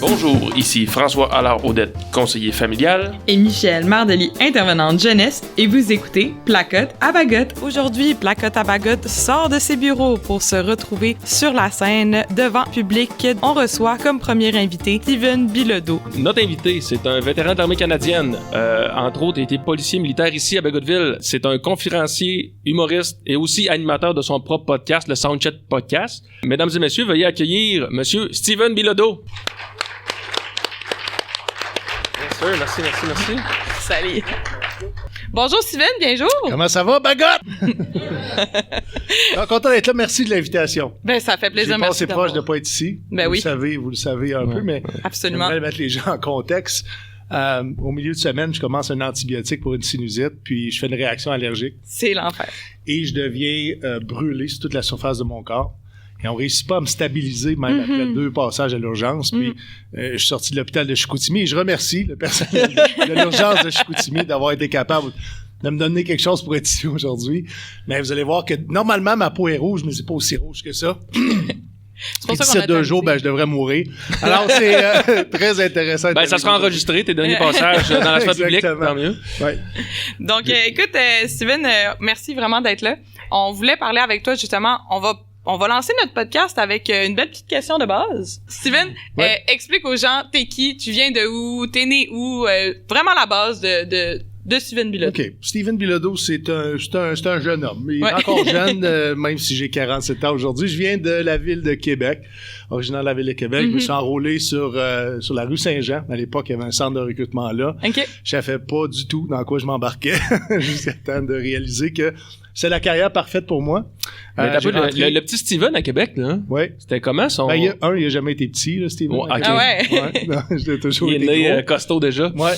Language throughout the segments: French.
Bonjour, ici François Allard-Audette, conseiller familial. Et Michel Mardelly, intervenante jeunesse, et vous écoutez Placotte à Bagotte. Aujourd'hui, Placotte à Bagotte sort de ses bureaux pour se retrouver sur la scène devant public. On reçoit comme premier invité Steven Bilodeau. Notre invité, c'est un vétéran de l'armée canadienne. Entre autres, il a été policier militaire ici à Bagotville. C'est un conférencier, humoriste et aussi animateur de son propre podcast, le Soundchat Podcast. Mesdames et messieurs, veuillez accueillir Monsieur Steven Bilodeau. Merci. Salut. Bonjour Steven, bonjour. Comment ça va, Bagotte? Content d'être là, merci de l'invitation. Ben, ça fait plaisir, merci. J'ai passé proche de ne pas être ici. Ben oui. Vous le savez un peu, mais absolument. j'aimerais mettre les gens en contexte. Au milieu de semaine, je commence un antibiotique pour une sinusite, puis je fais une réaction allergique. C'est l'enfer. Et je deviens brûlé sur toute la surface de mon corps. Et on réussit pas à me stabiliser, même après 2 passages à l'urgence. Puis je suis sorti de l'hôpital de Chicoutimi et je remercie le personnel de l'urgence de Chicoutimi d'avoir été capable de me donner quelque chose pour être ici aujourd'hui. Mais vous allez voir que normalement, ma peau est rouge, mais c'est pas aussi rouge que ça. C'est pour ça d'ici 2 jours, je devrais mourir. Alors, c'est très intéressant. Ça sera enregistré, tes derniers passages dans la sphère publique, tant mieux. Ouais. Donc, écoute, Steven, merci vraiment d'être là. On voulait parler avec toi, justement. On va lancer notre podcast avec une belle petite question de base. Steven, explique aux gens, t'es qui, tu viens de où, t'es né où, vraiment la base de Steven Bilodeau. OK. Steven Bilodeau, c'est un jeune homme. Il est encore jeune, même si j'ai 47 ans aujourd'hui. Je viens de la ville de Québec, originaire de la ville de Québec. Je me suis enrôlé sur la rue Saint-Jean. À l'époque, il y avait un centre de recrutement là. Okay. Je savais pas du tout dans quoi je m'embarquais jusqu'à temps de réaliser que c'est la carrière parfaite pour moi. Le petit Steven à Québec, là. Oui. C'était comment son... il a jamais été petit, là, Steven. Okay. Ah ouais? Non, j'ai toujours été gros. Né costaud déjà. Ouais.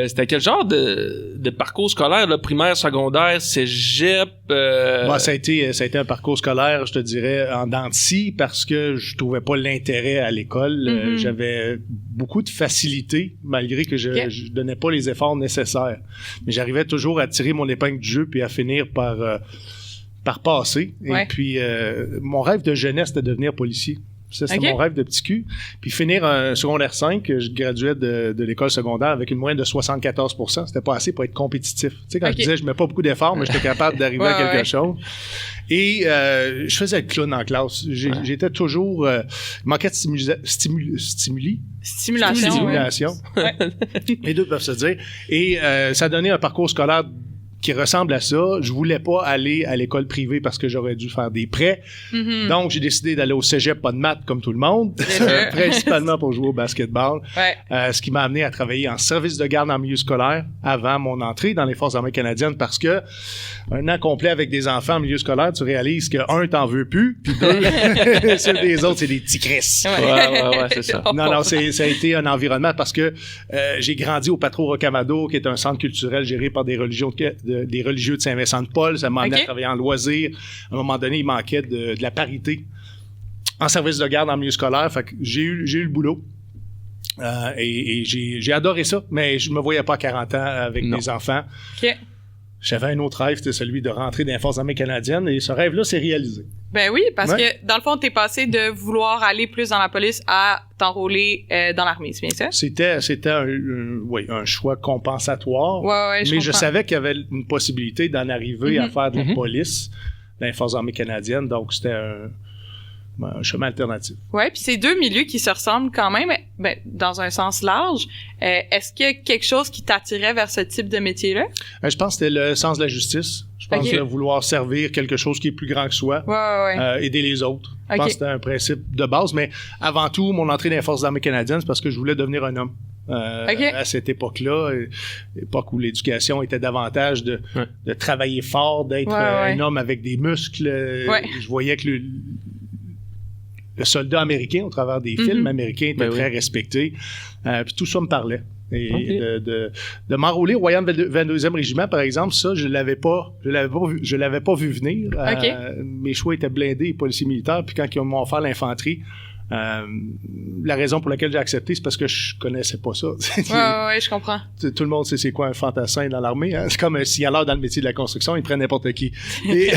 C'était quel genre de parcours scolaire, là, primaire, secondaire, cégep? Ça a été un parcours scolaire, je te dirais, en dents de scie, parce que je trouvais pas l'intérêt à l'école. J'avais beaucoup de facilité, malgré que je donnais pas les efforts nécessaires. Mais j'arrivais toujours à tirer mon épingle du jeu puis à finir par passer. Et puis, mon rêve de jeunesse, c'était de devenir policier. C'était mon rêve de petit cul. Puis finir un secondaire 5, je graduais de l'école secondaire avec une moyenne de 74%. C'était pas assez pour être compétitif. Tu sais, quand je disais, je mets pas beaucoup d'efforts, mais j'étais capable d'arriver à quelque chose. Et je faisais le clown en classe. J'étais toujours... il manquait de stimulation. Les deux peuvent se dire. Et ça donnait un parcours scolaire qui ressemble à ça. Je voulais pas aller à l'école privée parce que j'aurais dû faire des prêts. Donc, j'ai décidé d'aller au cégep, pas de maths comme tout le monde, principalement pour jouer au basketball. Ce qui m'a amené à travailler en service de garde en milieu scolaire avant mon entrée dans les Forces armées canadiennes parce que un an complet avec des enfants en milieu scolaire, tu réalises que un, t'en veux plus, puis deux, ceux des autres, c'est des petits crisses. Ouais, c'est ça. Non, ça a été un environnement parce que j'ai grandi au Patro Rocamadour, qui est un centre culturel géré par des religieux de Saint-Vincent-de-Paul. Ça m'a amené à travailler en loisirs. À un moment donné, il manquait de la parité en service de garde en milieu scolaire. Fait que j'ai eu le boulot. Et j'ai adoré ça, mais je me voyais pas à 40 ans avec mes enfants. J'avais un autre rêve, c'était celui de rentrer dans les Forces armées canadiennes, et ce rêve-là s'est réalisé. Ben oui, parce que dans le fond, t'es passé de vouloir aller plus dans la police à t'enrôler dans l'armée, c'est bien ça? C'était un choix compensatoire, mais je savais qu'il y avait une possibilité d'en arriver à faire de la police dans les Forces armées canadiennes, donc c'était un chemin alternatif. Oui, puis c'est 2 milieux qui se ressemblent quand même, dans un sens large. Est-ce qu'il y a quelque chose qui t'attirait vers ce type de métier-là? Je pense que c'était le sens de la justice. Je pense de vouloir servir quelque chose qui est plus grand que soi, aider les autres. Je pense que c'était un principe de base, mais avant tout, mon entrée dans les Forces armées canadiennes, c'est parce que je voulais devenir un homme. À cette époque-là, époque où l'éducation était davantage de travailler fort, d'être un homme avec des muscles. Je voyais que le soldat américain, au travers des films américains, était très respecté. Puis tout ça me parlait. Et de m'enrôler au Royal 22e Régiment, par exemple, ça, je l'avais pas vu venir. Mes choix étaient blindés, policiers militaires. Puis quand ils m'ont offert l'infanterie, La raison pour laquelle j'ai accepté, c'est parce que je connaissais pas ça. Ouais, je comprends. Tout le monde sait c'est quoi un fantassin dans l'armée. Hein? C'est comme un signaleur dans le métier de la construction, il prend n'importe qui. Et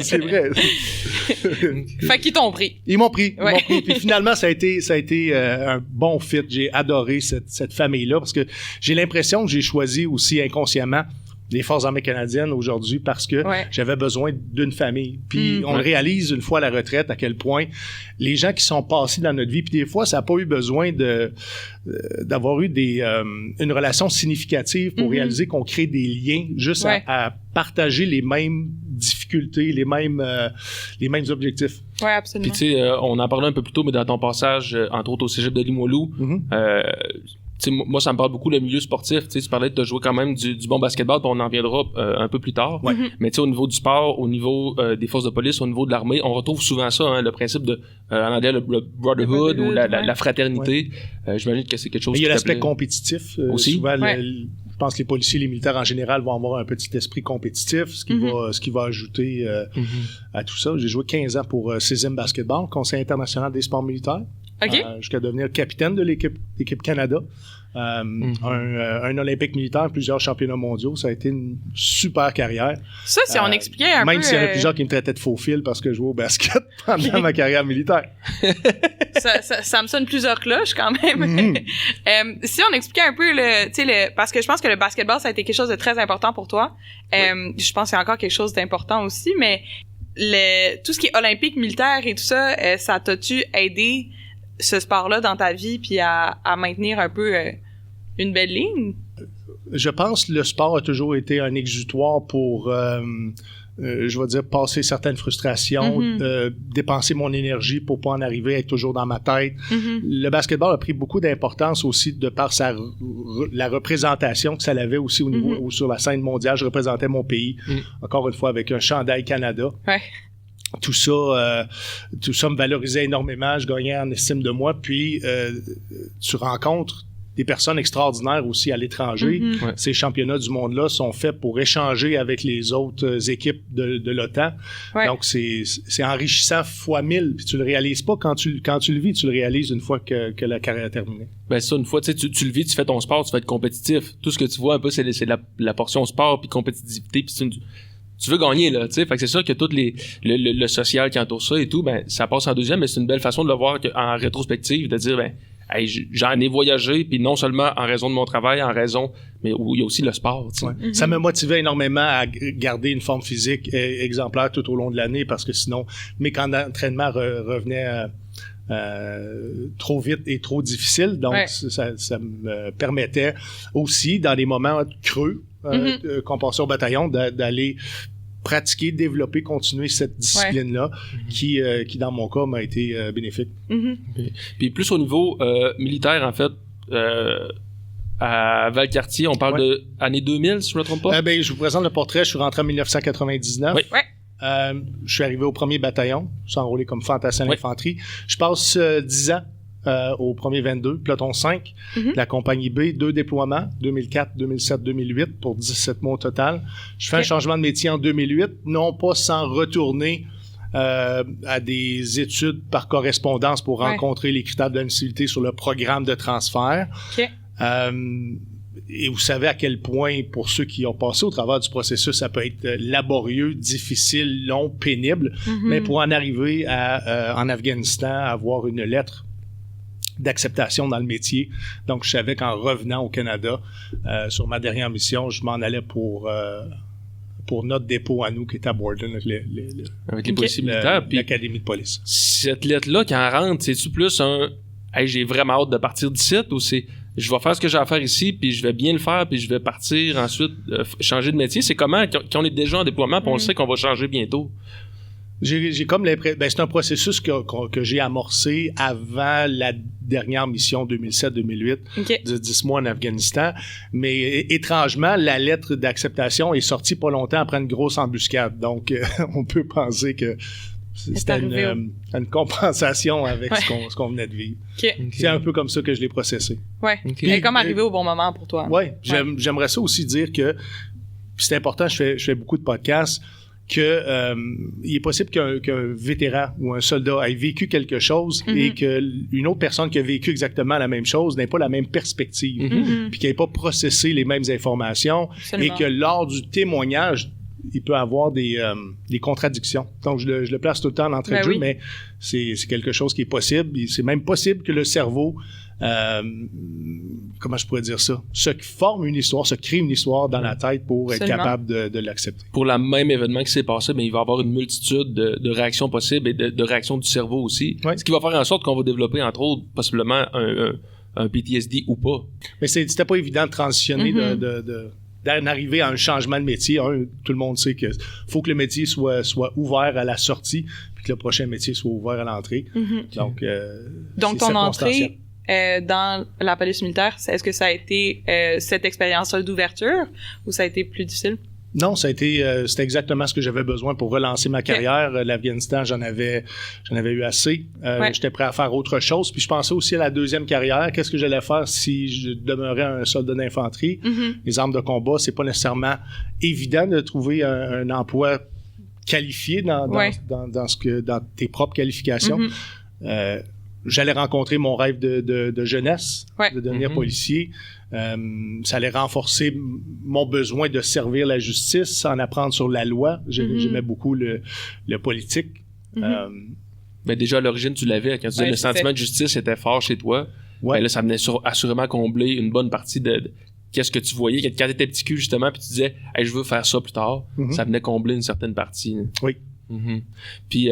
c'est vrai. Fait qu'ils t'ont pris. Ils m'ont pris. Ouais. Puis finalement, ça a été un bon fit. J'ai adoré cette famille-là parce que j'ai l'impression que j'ai choisi aussi inconsciemment les Forces armées canadiennes aujourd'hui parce que j'avais besoin d'une famille. Puis on le réalise une fois à la retraite à quel point les gens qui sont passés dans notre vie, puis des fois, ça n'a pas eu besoin d'avoir eu une relation significative pour réaliser qu'on crée des liens juste à partager les mêmes difficultés, les mêmes objectifs. Oui, absolument. Puis tu sais, on en parlait un peu plus tôt, mais dans ton passage, entre autres au cégep de Limoilou, tu sais, moi, ça me parle beaucoup le milieu sportif. Tu sais, tu parlais de jouer quand même du bon basketball, puis on en viendra un peu plus tard. Mais tu sais, au niveau du sport, au niveau des forces de police, au niveau de l'armée, on retrouve souvent ça, hein, le principe de, en anglais, le brotherhood ou la fraternité. J'imagine que c'est quelque chose. Mais il y a l'aspect compétitif. Aussi. Souvent, je pense que les policiers, les militaires en général vont avoir un petit esprit compétitif, ce qui va ajouter à tout ça. J'ai joué 15 ans pour CISM Basketball, Conseil international des sports militaires. Jusqu'à devenir capitaine de l'équipe Canada. Un Olympique militaire, plusieurs championnats mondiaux. Ça a été une super carrière. Ça, si on expliquait un peu... Même s'il y en a plusieurs qui me traitaient de faux fil parce que je jouais au basket pendant ma carrière militaire. ça me sonne plusieurs cloches quand même. Si on expliquait un peu parce que je pense que le basketball, ça a été quelque chose de très important pour toi. Je pense qu'il y a encore quelque chose d'important aussi, mais tout ce qui est olympique, militaire et tout ça, ça t'a-tu aidé ce sport-là dans ta vie puis à maintenir un peu une belle ligne? Je pense que le sport a toujours été un exutoire pour, je vais dire, passer certaines frustrations, dépenser mon énergie pour pas en arriver à être toujours dans ma tête. Le basketball a pris beaucoup d'importance aussi de par la représentation que ça avait aussi au niveau sur la scène mondiale. Je représentais mon pays, encore une fois, avec un chandail Canada. Tout ça me valorisait énormément. Je gagnais en estime de moi. Puis, tu rencontres des personnes extraordinaires aussi à l'étranger. Ces championnats du monde-là sont faits pour échanger avec les autres équipes de l'OTAN. Donc, c'est enrichissant fois 1000. Puis, tu le réalises pas quand tu le vis. Tu le réalises une fois que la carrière est terminée. Ben ça, une fois, tu le vis, tu fais ton sport, tu vas être compétitif. Tout ce que tu vois un peu, c'est la portion sport puis compétitivité. Puis tu veux gagner, là, tu sais. Fait que c'est sûr que tout le social qui entoure ça et tout, ben, ça passe en deuxième, mais c'est une belle façon de le voir en rétrospective, de dire, ben, hey, j'en ai voyagé, puis non seulement en raison de mon travail, mais où il y a aussi le sport, tu sais. Ça me motivait énormément à garder une forme physique exemplaire tout au long de l'année, parce que sinon, mes camps d'entraînement revenaient trop vite et trop difficile. Donc, ça me permettait aussi, dans des moments creux, qu'on passait au bataillon, d'aller pratiquer, développer, continuer cette discipline-là qui, dans mon cas, m'a été bénéfique. Puis plus au niveau militaire, en fait, à Valcartier, on parle de année 2000, si je ne me trompe pas? Je vous présente le portrait. Je suis rentré en 1999. Je suis arrivé au premier bataillon. Je suis enrôlé comme fantassin d'infanterie. Je passe 10 ans au premier 22, peloton 5, la compagnie B, 2 déploiements, 2004, 2007, 2008, pour 17 mois au total. Je fais un changement de métier en 2008, non pas sans retourner à des études par correspondance pour rencontrer les critères d'admissibilité sur le programme de transfert. Et vous savez à quel point, pour ceux qui ont passé au travers du processus, ça peut être laborieux, difficile, long, pénible, mais pour en arriver en Afghanistan, à avoir une lettre d'acceptation dans le métier. Donc, je savais qu'en revenant au Canada, sur ma dernière mission, je m'en allais pour notre dépôt à nous, qui est à Borden, avec les policiers militaires, puis l'académie de police. Cette lettre-là, quand elle rentre, c'est-tu plus un « Hey, j'ai vraiment hâte de partir d'ici » ou c'est « Je vais faire ce que j'ai à faire ici, puis je vais bien le faire, puis je vais partir ensuite, changer de métier ». C'est comment, quand on est déjà en déploiement, puis on sait qu'on va changer bientôt? J'ai comme l'impression... c'est un processus que j'ai amorcé avant la dernière mission 2007-2008 de 10 mois en Afghanistan. Mais étrangement, la lettre d'acceptation est sortie pas longtemps après une grosse embuscade. Donc, on peut penser que c'était une compensation avec ce qu'on venait de vivre. C'est un peu comme ça que je l'ai processé. Elle est comme arrivé au bon moment pour toi. J'aimerais ça aussi dire que c'est important, je fais beaucoup de podcasts. que il est possible qu'un vétéran ou un soldat ait vécu quelque chose et qu'une autre personne qui a vécu exactement la même chose n'ait pas la même perspective, puis qu'elle n'ait pas processé les mêmes informations. Absolument. Et que lors du témoignage, il peut avoir des contradictions. Donc, je le place tout le temps en entrée de jeu, mais c'est quelque chose qui est possible. C'est même possible que le cerveau, comment je pourrais dire ça, se forme une histoire, se crée une histoire dans la tête pour être capable de l'accepter. Pour le même événement qui s'est passé, mais il va y avoir une multitude de réactions possibles et de réactions du cerveau aussi. Ce qui va faire en sorte qu'on va développer, entre autres, possiblement un PTSD ou pas. Mais c'était pas évident de transitionner d'en arriver à un changement de métier. Tout le monde sait que faut que le métier soit ouvert à la sortie, puis que le prochain métier soit ouvert à l'entrée. Donc ton entrée dans la police militaire, est-ce que ça a été cette expérience-là d'ouverture ou ça a été plus difficile? Non, c'était exactement ce que j'avais besoin pour relancer ma carrière. L'Afghanistan, j'en avais eu assez. J'étais prêt à faire autre chose. Puis je pensais aussi à la deuxième carrière. Qu'est-ce que j'allais faire si je demeurais un soldat d'infanterie? Les armes de combat, c'est pas nécessairement évident de trouver un emploi qualifié dans tes propres qualifications. J'allais rencontrer mon rêve de jeunesse, de devenir policier. Ça allait renforcer mon besoin de servir la justice, en apprendre sur la loi. J'aimais beaucoup le politique. Ben déjà, à l'origine, tu l'avais. Quand tu disais le sentiment de justice était fort chez toi, ben là, ça venait assurément combler une bonne partie de qu'est-ce que tu voyais. Quand tu étais petit cul, justement, puis tu disais hey, « je veux faire ça plus tard ça venait combler une certaine partie. Oui. Puis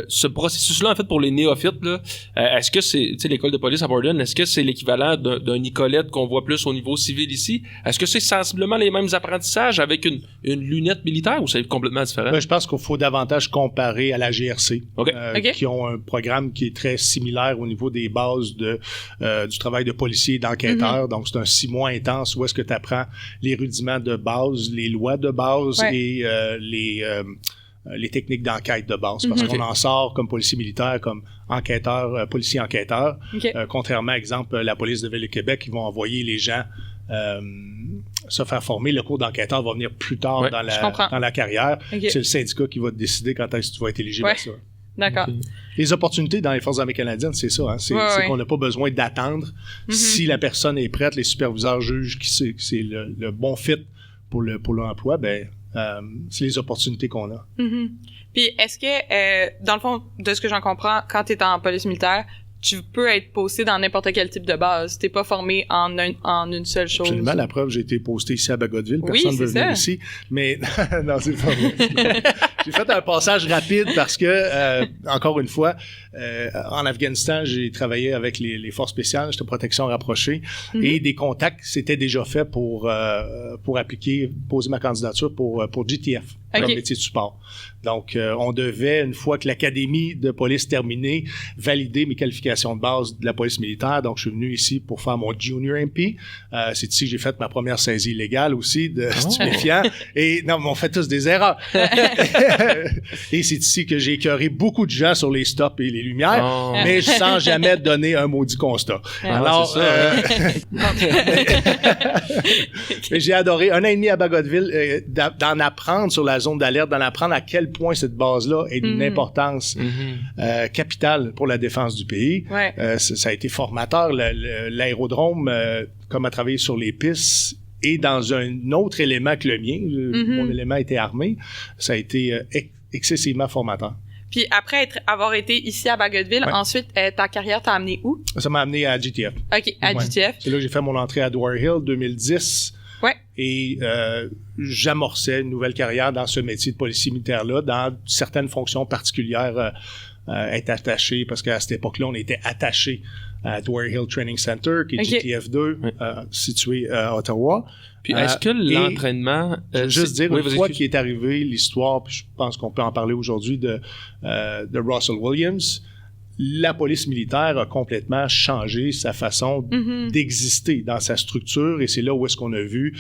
ce processus-là, en fait, pour les néophytes, là, est-ce que c'est, tu sais, l'école de police à Borden, est-ce que c'est l'équivalent d'un Nicolette qu'on voit plus au niveau civil ici? Est-ce que c'est sensiblement les mêmes apprentissages avec une lunette militaire ou c'est complètement différent? Je pense qu'il faut davantage comparer à la GRC, qui ont un programme qui est très similaire au niveau des bases du travail de policier et d'enquêteur. Donc, c'est un 6 mois intense où est-ce que tu apprends les rudiments de base, les lois de base et les techniques d'enquête de base, parce qu'on en sort comme policier militaire, comme enquêteur, policier enquêteur. Contrairement, exemple, la police de Ville-et-Québec, qui vont envoyer les gens se faire former. Le cours d'enquêteur va venir plus tard dans la carrière. C'est le syndicat qui va te décider quand est-ce que tu vas être éligible à ça. D'accord. Les opportunités dans les Forces armées canadiennes, c'est ça. Hein? C'est qu'on n'a pas besoin d'attendre. Si la personne est prête, les superviseurs jugent que c'est le bon fit pour l'emploi, ben c'est les opportunités qu'on a. Puis est-ce que, dans le fond, de ce que j'en comprends, quand tu es en police militaire, tu peux être posté dans n'importe quel type de base. T'es pas formé en une seule chose. Absolument. La preuve, j'ai été posté ici à Bagotville. Personne ne veut venir ici. Mais non, c'est pas vrai. J'ai fait un passage rapide parce que, encore une fois, en Afghanistan, j'ai travaillé avec les forces spéciales, j'étais protection rapprochée, et des contacts s'étaient déjà faits pour poser ma candidature pour GTF, comme métier de support. Donc, on devait, une fois que l'académie de police terminée, valider mes qualifications de base de la police militaire. Donc, je suis venu ici pour faire mon Junior MP. C'est ici que j'ai fait ma première saisie illégale aussi de stupéfiants. Et non, mais on fait tous des erreurs. Et c'est ici que j'ai écœuré beaucoup de gens sur les stops et les lumières, mais sans jamais donner un maudit constat. Alors, mais j'ai adoré 1 an et demi à Bagotville, d'en apprendre sur la zone d'alerte, d'en apprendre à quel point cette base-là est d'une importance capitale pour la défense du pays. Ça a été formateur. L'aérodrome, comme à travailler sur les pistes, et dans un autre élément que le mien, mon élément était armé, ça a été excessivement formateur. Puis après avoir été ici à Bagotville, ensuite, ta carrière t'a amené où? Ça m'a amené à GTF. OK, à GTF. C'est là que j'ai fait mon entrée à Dwyer Hill 2010. Et j'amorçais une nouvelle carrière dans ce métier de policier militaire-là, dans certaines fonctions particulières, être attaché, parce qu'à cette époque-là, on était attaché à Dwyer Hill Training Center, qui est GTF2, situé à Ottawa. Puis est-ce que l'entraînement... juste dire, une fois qu'il est arrivé l'histoire, puis je pense qu'on peut en parler aujourd'hui, de Russell Williams, la police militaire a complètement changé sa façon d'exister dans sa structure, et c'est là où est-ce qu'on a vu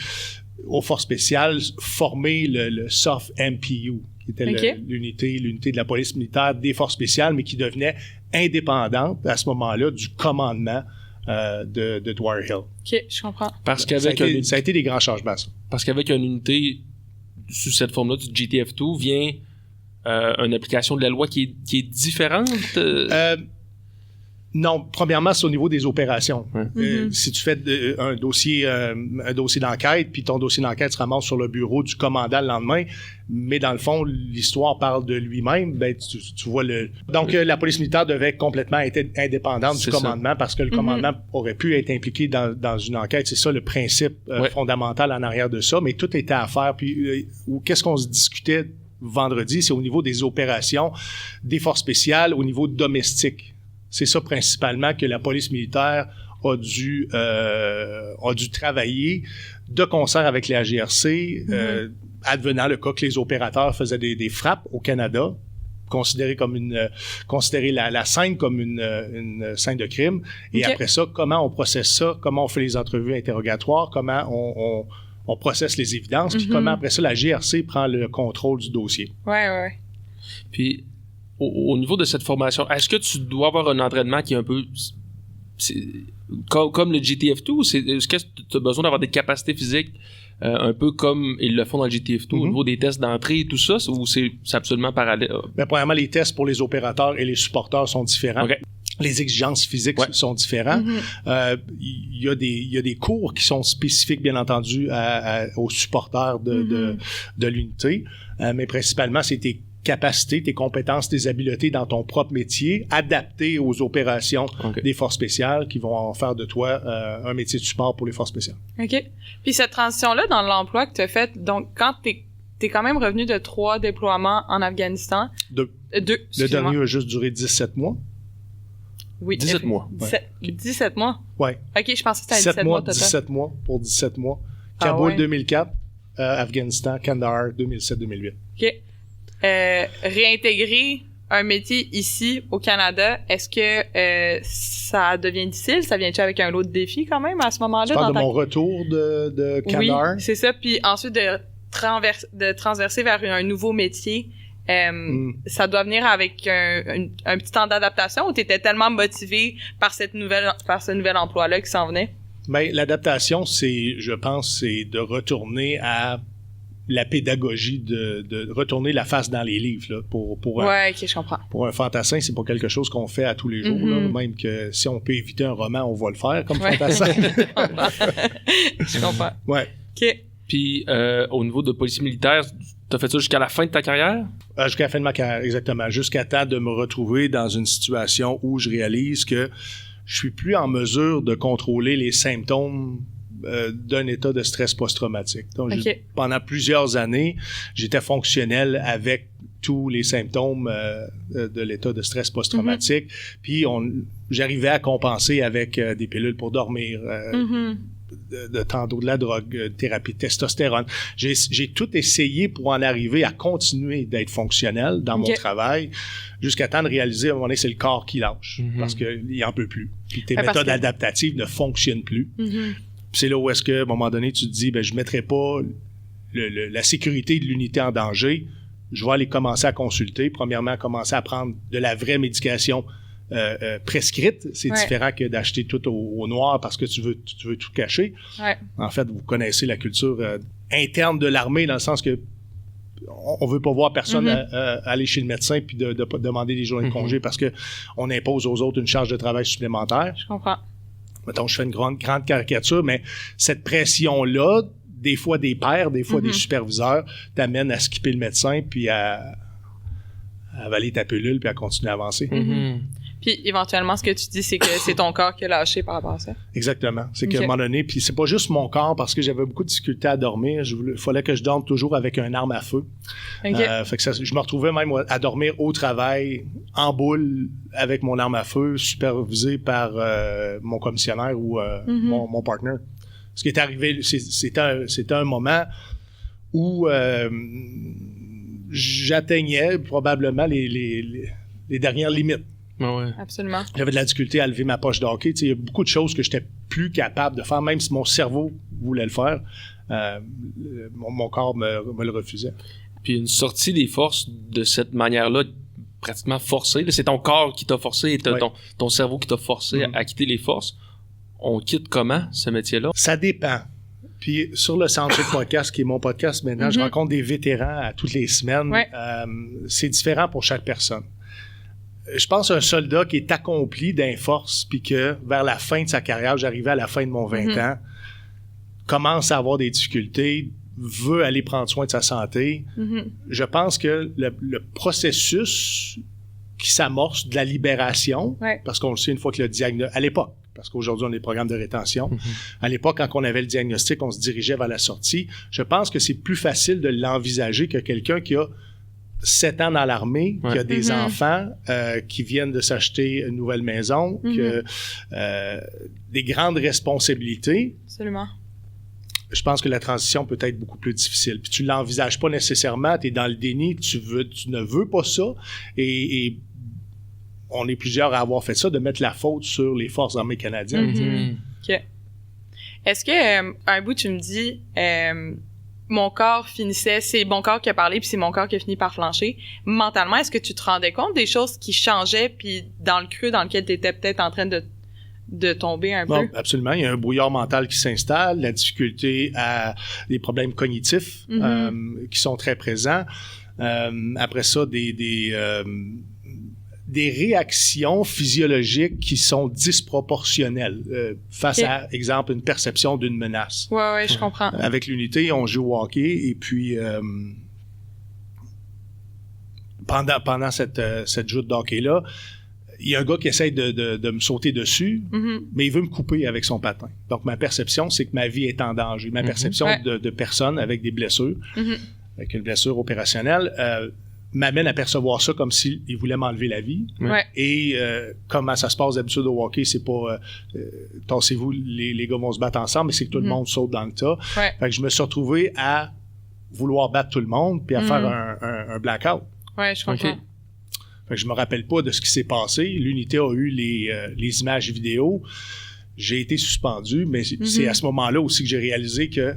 aux forces spéciales former le SOF MPU, qui était l'unité de la police militaire des forces spéciales, mais qui devenait indépendante à ce moment-là du commandement de Dwyer Hill. OK, je comprends. Parce qu'avec ça a été des grands changements, ça. Parce qu'avec une unité sous cette forme-là du GTF2 vient une application de la loi qui est différente? Non, premièrement, c'est au niveau des opérations. Ouais. Si tu fais un dossier d'enquête, puis ton dossier d'enquête se ramasse sur le bureau du commandant le lendemain, mais dans le fond, l'histoire parle de lui-même, ben tu vois Donc, la police militaire devait complètement être indépendante du commandement parce que le commandement aurait pu être impliqué dans une enquête. C'est ça le principe fondamental en arrière de ça, mais tout était à faire. Puis, qu'est-ce qu'on se discutait vendredi? C'est au niveau des opérations, des forces spéciales, au niveau domestique. C'est ça principalement que la police militaire a dû travailler de concert avec la GRC, advenant le cas que les opérateurs faisaient des frappes au Canada, considérer la scène comme une scène de crime. Et après ça, comment on processe ça, comment on fait les entrevues interrogatoires, comment on processe les évidences, puis comment après ça, la GRC prend le contrôle du dossier. Ouais. Puis, au niveau de cette formation, est-ce que tu dois avoir un entraînement qui est un peu comme le GTF2 ou est-ce que tu as besoin d'avoir des capacités physiques un peu comme ils le font dans le GTF2 au niveau des tests d'entrée et tout ça, ou c'est absolument parallèle? Bien, premièrement, les tests pour les opérateurs et les supporters sont différents. Okay. Les exigences physiques sont différentes. Il y a des cours qui sont spécifiques, bien entendu, aux supporters de l'unité, mais principalement, c'est tes capacités, tes compétences, tes habiletés dans ton propre métier, adaptées aux opérations des forces spéciales qui vont en faire de toi un métier de support pour les forces spéciales. OK. Puis cette transition-là dans l'emploi que tu as faite, donc quand t'es quand même revenu de 3 déploiements en Afghanistan. 2. Le dernier a juste duré 17 mois. Oui. 17 mois. 17 mois? Oui. OK, je pensais que c'était 17 mois total. 17 mois pour 17 mois. Kaboul 2004, Afghanistan, Kandahar 2007-2008. OK. Réintégrer un métier ici au Canada, est-ce que ça devient difficile? Ça vient-tu avec un lot de défis quand même à ce moment-là? Tu parles de mon retour de Kandahar? Oui, c'est ça. Puis ensuite de transverser vers un nouveau métier, ça doit venir avec un petit temps d'adaptation ou t'étais tellement motivé par ce nouvel emploi-là qui s'en venait? Bien, l'adaptation, je pense, c'est de retourner à la pédagogie, de retourner la face dans les livres. Là, pour OK, je comprends. Pour un fantassin, c'est pas quelque chose qu'on fait à tous les jours. Là, même que si on peut éviter un roman, on va le faire comme fantassin. Je comprends. Ouais. OK. Puis, au niveau de police militaire, t'as fait ça jusqu'à la fin de ta carrière? Jusqu'à la fin de ma carrière, exactement. Jusqu'à temps de me retrouver dans une situation où je réalise que je suis plus en mesure de contrôler les symptômes d'un état de stress post-traumatique. Donc, pendant plusieurs années, j'étais fonctionnel avec tous les symptômes de l'état de stress post-traumatique. Puis, j'arrivais à compenser avec des pilules pour dormir, de la drogue, thérapie de testostérone. J'ai tout essayé pour en arriver à continuer d'être fonctionnel dans mon travail jusqu'à temps de réaliser à un moment donné, c'est le corps qui lâche parce qu'il n'en peut plus. Puis tes méthodes adaptatives ne fonctionnent plus. C'est là où est-ce que, à un moment donné, tu te dis, je ne mettrai pas la sécurité de l'unité en danger. Je vais aller commencer à consulter. Premièrement, commencer à prendre de la vraie médication prescrite. C'est différent que d'acheter tout au noir parce que tu veux tout cacher. En fait, vous connaissez la culture interne de l'armée dans le sens que on veut pas voir personne aller chez le médecin puis de demander des journées de congé parce que on impose aux autres une charge de travail supplémentaire. Je comprends. Mettons, je fais une grande caricature, mais cette pression-là, des fois des pairs, des fois des superviseurs, t'amènent à skipper le médecin puis à avaler ta pilule puis à continuer à avancer. Puis éventuellement, ce que tu dis, c'est que c'est ton corps qui a lâché par rapport à ça. Exactement. C'est qu'à un moment donné, puis c'est pas juste mon corps, parce que j'avais beaucoup de difficultés à dormir. Il fallait que je dorme toujours avec une arme à feu. Fait que je me retrouvais même à dormir au travail, en boule, avec mon arme à feu, supervisé par mon commissionnaire ou mon partner. Ce qui est arrivé, c'était un moment où j'atteignais probablement les dernières limites. Absolument. J'avais de la difficulté à lever ma poche de hockey. Il y a beaucoup de choses que j'étais plus capable de faire, même si mon cerveau voulait le faire. Mon corps me le refusait. Puis une sortie des forces de cette manière-là, pratiquement forcée, c'est ton corps qui t'a forcé et ton cerveau qui t'a forcé à quitter les forces. On quitte comment, ce métier-là? Ça dépend. Puis sur le Soundcheck Podcast, qui est mon podcast maintenant, je rencontre des vétérans à toutes les semaines. C'est différent pour chaque personne. Je pense à un soldat qui est accompli d'un force, puis que vers la fin de sa carrière, j'arrivais à la fin de mon 20 ans, commence à avoir des difficultés, veut aller prendre soin de sa santé. Je pense que le processus qui s'amorce de la libération, parce qu'on le sait une fois que le diagnostic, à l'époque, parce qu'aujourd'hui, on a des programmes de rétention. À l'époque, quand on avait le diagnostic, on se dirigeait vers la sortie. Je pense que c'est plus facile de l'envisager que quelqu'un qui a 7 ans dans l'armée, qui a des enfants, qui viennent de s'acheter une nouvelle maison, que des grandes responsabilités. Absolument. Je pense que la transition peut être beaucoup plus difficile. Puis tu l'envisages pas nécessairement, tu es dans le déni, tu ne veux pas ça. Et on est plusieurs à avoir fait ça, de mettre la faute sur les forces armées canadiennes. OK. Est-ce que, un bout, tu me dis, mon corps finissait, c'est mon corps qui a parlé, puis c'est mon corps qui a fini par flancher. Mentalement, est-ce que tu te rendais compte des choses qui changeaient, puis dans le creux dans lequel tu étais peut-être en train de tomber un peu? Absolument. Il y a un brouillard mental qui s'installe, la difficulté à des problèmes cognitifs qui sont très présents. Après ça, des réactions physiologiques qui sont disproportionnelles face à, exemple, une perception d'une menace. Ouais, je comprends. Avec l'unité, on joue au hockey et puis pendant cette joute de hockey-là, il y a un gars qui essaie de me sauter dessus, mais il veut me couper avec son patin. Donc, ma perception, c'est que ma vie est en danger. Ma perception de personne avec des blessures, avec une blessure opérationnelle, m'amène à percevoir ça comme s'il voulait m'enlever la vie. Et comment ça se passe d'habitude au hockey, c'est pas tassez-vous, les gars vont se battre ensemble, mais c'est que tout le monde saute dans le tas. Fait que je me suis retrouvé à vouloir battre tout le monde puis à faire un blackout. Ouais, je comprends. Fait que je me rappelle pas de ce qui s'est passé. L'unité a eu les images vidéo. J'ai été suspendu, mais c'est à ce moment-là aussi que j'ai réalisé que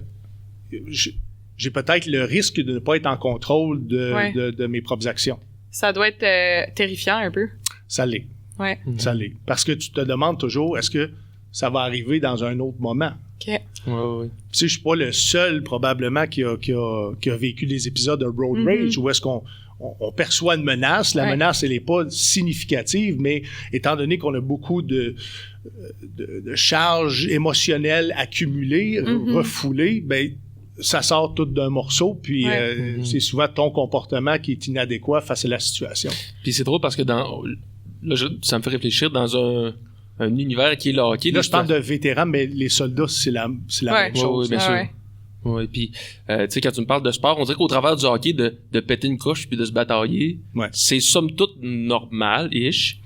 j'ai peut-être le risque de ne pas être en contrôle de mes propres actions. Ça doit être terrifiant un peu. Ça l'est. Ça l'est. Parce que tu te demandes toujours, est-ce que ça va arriver dans un autre moment? OK. Tu sais, je suis pas le seul, probablement, qui a vécu des épisodes de road rage où est-ce qu'on perçoit une menace. La menace, elle n'est pas significative, mais étant donné qu'on a beaucoup de charges émotionnelles accumulées, refoulées, ben ça sort tout d'un morceau, puis c'est souvent ton comportement qui est inadéquat face à la situation. Puis c'est drôle parce que ça me fait réfléchir dans un univers qui est le hockey. Là, je parle de vétérans, mais les soldats, c'est la même chose. Oui, bien sûr. Oui, puis tu sais, quand tu me parles de sport, on dirait qu'au travers du hockey, de péter une couche puis de se batailler, c'est somme toute normal-ish.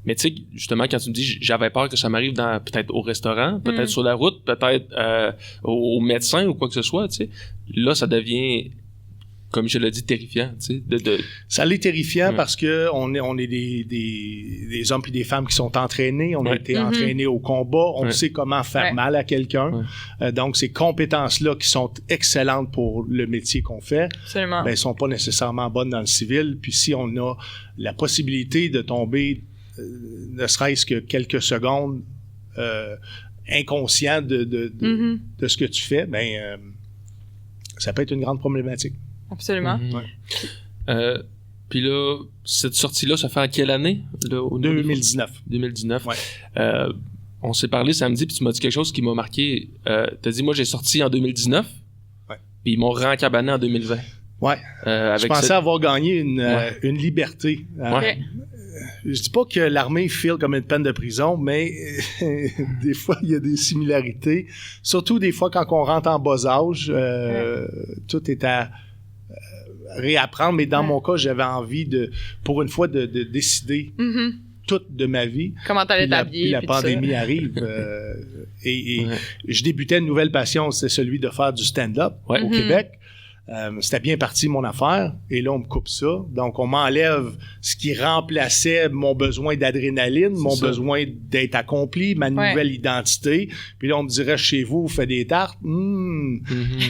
Mais tu sais, justement, quand tu me dis j'avais peur que ça m'arrive peut-être au restaurant, peut-être sur la route, peut-être au médecin ou quoi que ce soit, tu sais, là, ça devient, comme je l'ai dit, terrifiant, tu sais. Ça l'est terrifiant parce que on est des hommes et des femmes qui sont entraînés, on a été entraînés au combat, on sait comment faire mal à quelqu'un. Donc, ces compétences-là qui sont excellentes pour le métier qu'on fait, ben, sont pas nécessairement bonnes dans le civil. Puis si on a la possibilité de tomber ne serait-ce que quelques secondes inconscient de ce que tu fais, ben ça peut être une grande problématique. Absolument. Puis là, cette sortie-là, ça fait en quelle année? 2019. 2019. On s'est parlé samedi, puis tu m'as dit quelque chose qui m'a marqué. T'as dit, moi, j'ai sorti en 2019, puis ils m'ont rencabané en 2020. Je pensais avoir gagné une liberté. Je dis pas que l'armée file comme une peine de prison, mais des fois, il y a des similarités. Surtout des fois, quand on rentre en bas âge, tout est à réapprendre. Mais dans mon cas, j'avais envie pour une fois, de décider toute de ma vie. Comment t'allais t'habiller. Puis la pandémie arrive. Et je débutais une nouvelle passion, c'est celui de faire du stand-up au Québec. C'était bien parti mon affaire et là on me coupe ça, donc on m'enlève ce qui remplaçait mon besoin d'adrénaline, besoin d'être accompli, ma nouvelle identité, puis là on me dirait chez vous faites des tartes,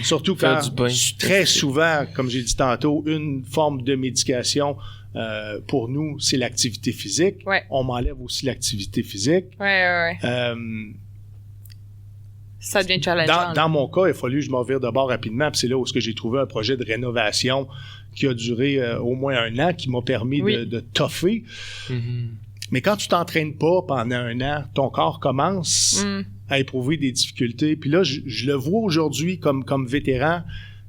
surtout quand très souvent, comme j'ai dit tantôt, une forme de médication pour nous c'est l'activité physique, on m'enlève aussi l'activité physique. ça devient challengeant. Dans mon cas, il a fallu que je me revire de bord rapidement. Puis c'est là où j'ai trouvé un projet de rénovation qui a duré au moins 1 an, qui m'a permis de toffer. Mm-hmm. Mais quand tu t'entraînes pas pendant 1 an, ton corps commence à éprouver des difficultés. Puis là, je le vois aujourd'hui comme vétéran,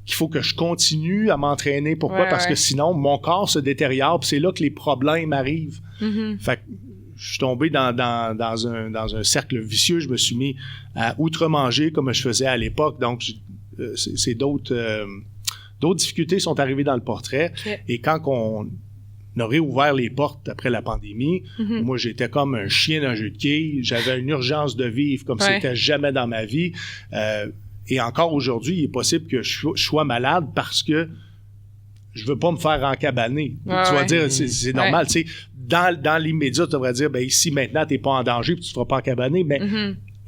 qu'il faut que je continue à m'entraîner. Pourquoi? Parce que sinon, mon corps se détériore. Puis c'est là que les problèmes arrivent. Mm-hmm. Fait que je suis tombé dans un cercle vicieux. Je me suis mis à outre-manger comme je faisais à l'époque. Donc, c'est d'autres difficultés sont arrivées dans le portrait. Okay. Et quand on a réouvert les portes après la pandémie, moi, j'étais comme un chien d'un jeu de quilles. J'avais une urgence de vivre comme c'était jamais dans ma vie. Et encore aujourd'hui, il est possible que je sois malade parce que je veux pas me faire encabaner. Tu vas dire, c'est normal. Tu sais, dans l'immédiat, tu devrais dire, ben ici, maintenant, t'es pas en danger puis tu te feras pas encabaner. Mais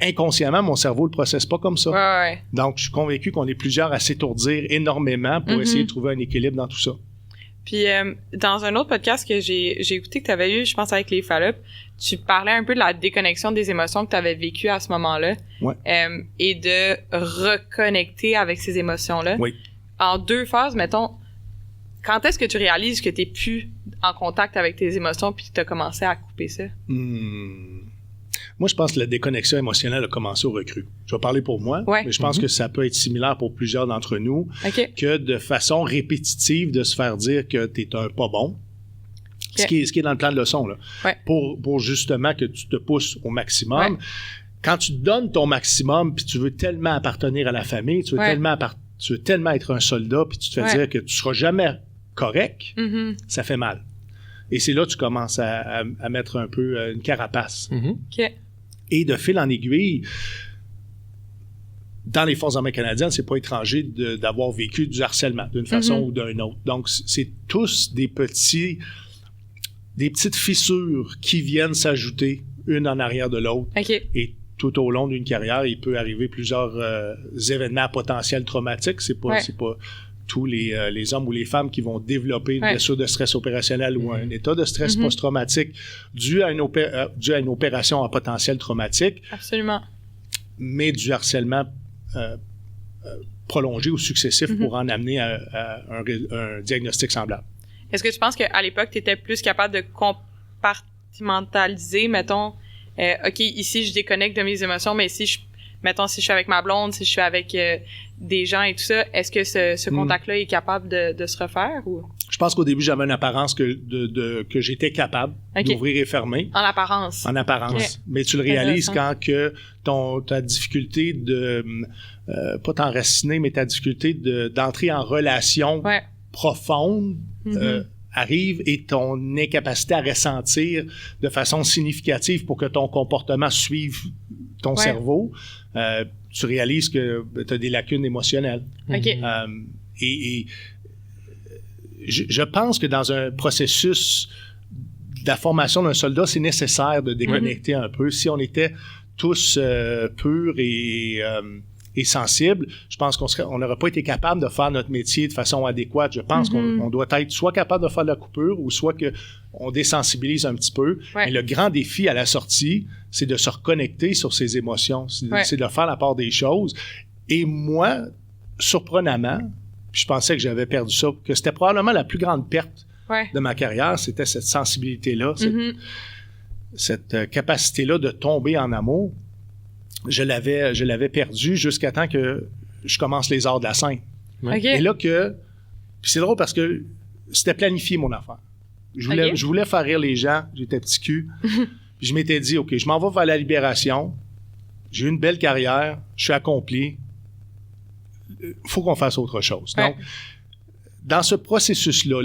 inconsciemment, mon cerveau le processe pas comme ça. Donc, je suis convaincu qu'on est plusieurs à s'étourdir énormément pour essayer de trouver un équilibre dans tout ça. Puis, dans un autre podcast que j'ai écouté que tu avais eu, je pense avec les Fallops, tu parlais un peu de la déconnexion des émotions que tu avais vécues à ce moment-là. Et de reconnecter avec ces émotions-là. En 2 phases, mettons, quand est-ce que tu réalises que tu n'es plus en contact avec tes émotions puis que tu as commencé à couper ça? Moi, je pense que la déconnexion émotionnelle a commencé au recrue. Je vais parler pour moi, mais je pense que ça peut être similaire pour plusieurs d'entre nous, que de façon répétitive de se faire dire que tu es un pas bon, ce qui est dans le plan de leçon, là, pour justement que tu te pousses au maximum. Quand tu donnes ton maximum puis tu veux tellement appartenir à la famille, tu veux tellement être un soldat puis tu te fais dire que tu seras jamais correct, ça fait mal. Et c'est là que tu commences à mettre un peu une carapace. Et de fil en aiguille, dans les Forces armées canadiennes, c'est pas étranger d'avoir vécu du harcèlement d'une façon ou d'une autre. Donc, c'est tous des petites fissures qui viennent s'ajouter une en arrière de l'autre. Et tout au long d'une carrière, il peut arriver plusieurs événements potentiels traumatiques. C'est pas tous les hommes ou les femmes qui vont développer une blessure de stress opérationnel ou un état de stress post-traumatique dû à une opération à potentiel traumatique. Absolument. Mais du harcèlement prolongé ou successif pour en amener à un diagnostic semblable. Est-ce que tu penses qu'à l'époque, tu étais plus capable de compartimentaliser, mettons, OK, ici, je déconnecte de mes émotions, mais si je suis avec ma blonde, si je suis avec des gens et tout ça, est-ce que ce contact-là est capable de se refaire? Ou? Je pense qu'au début, j'avais une apparence que j'étais capable d'ouvrir et fermer. En apparence. En apparence. Mais tu le réalises quand que ta difficulté de, pas t'enraciner, mais ta difficulté d'entrer en relation profonde arrive et ton incapacité à ressentir de façon significative pour que ton comportement suive ton cerveau, tu réalises que tu as des lacunes émotionnelles. Et je pense que dans un processus de la formation d'un soldat, c'est nécessaire de déconnecter un peu. Si on était tous purs et sensibles, je pense qu'on n'aurait pas été capable de faire notre métier de façon adéquate. Je pense qu'on doit être soit capable de faire de la coupure ou soit qu'on désensibilise un petit peu. Mais le grand défi à la sortie, c'est de se reconnecter sur ses émotions. C'est de faire la part des choses. Et moi, surprenamment, je pensais que j'avais perdu ça, que c'était probablement la plus grande perte de ma carrière, c'était cette sensibilité-là, cette capacité-là de tomber en amour. Je l'avais perdu jusqu'à temps que je commence les arts de la scène. Et là puis c'est drôle parce que c'était planifié mon affaire. Je voulais faire rire les gens, j'étais petit cul. Puis je m'étais dit, OK, je m'en vais vers la libération, j'ai eu une belle carrière, je suis accompli, faut qu'on fasse autre chose. Donc, dans ce processus-là,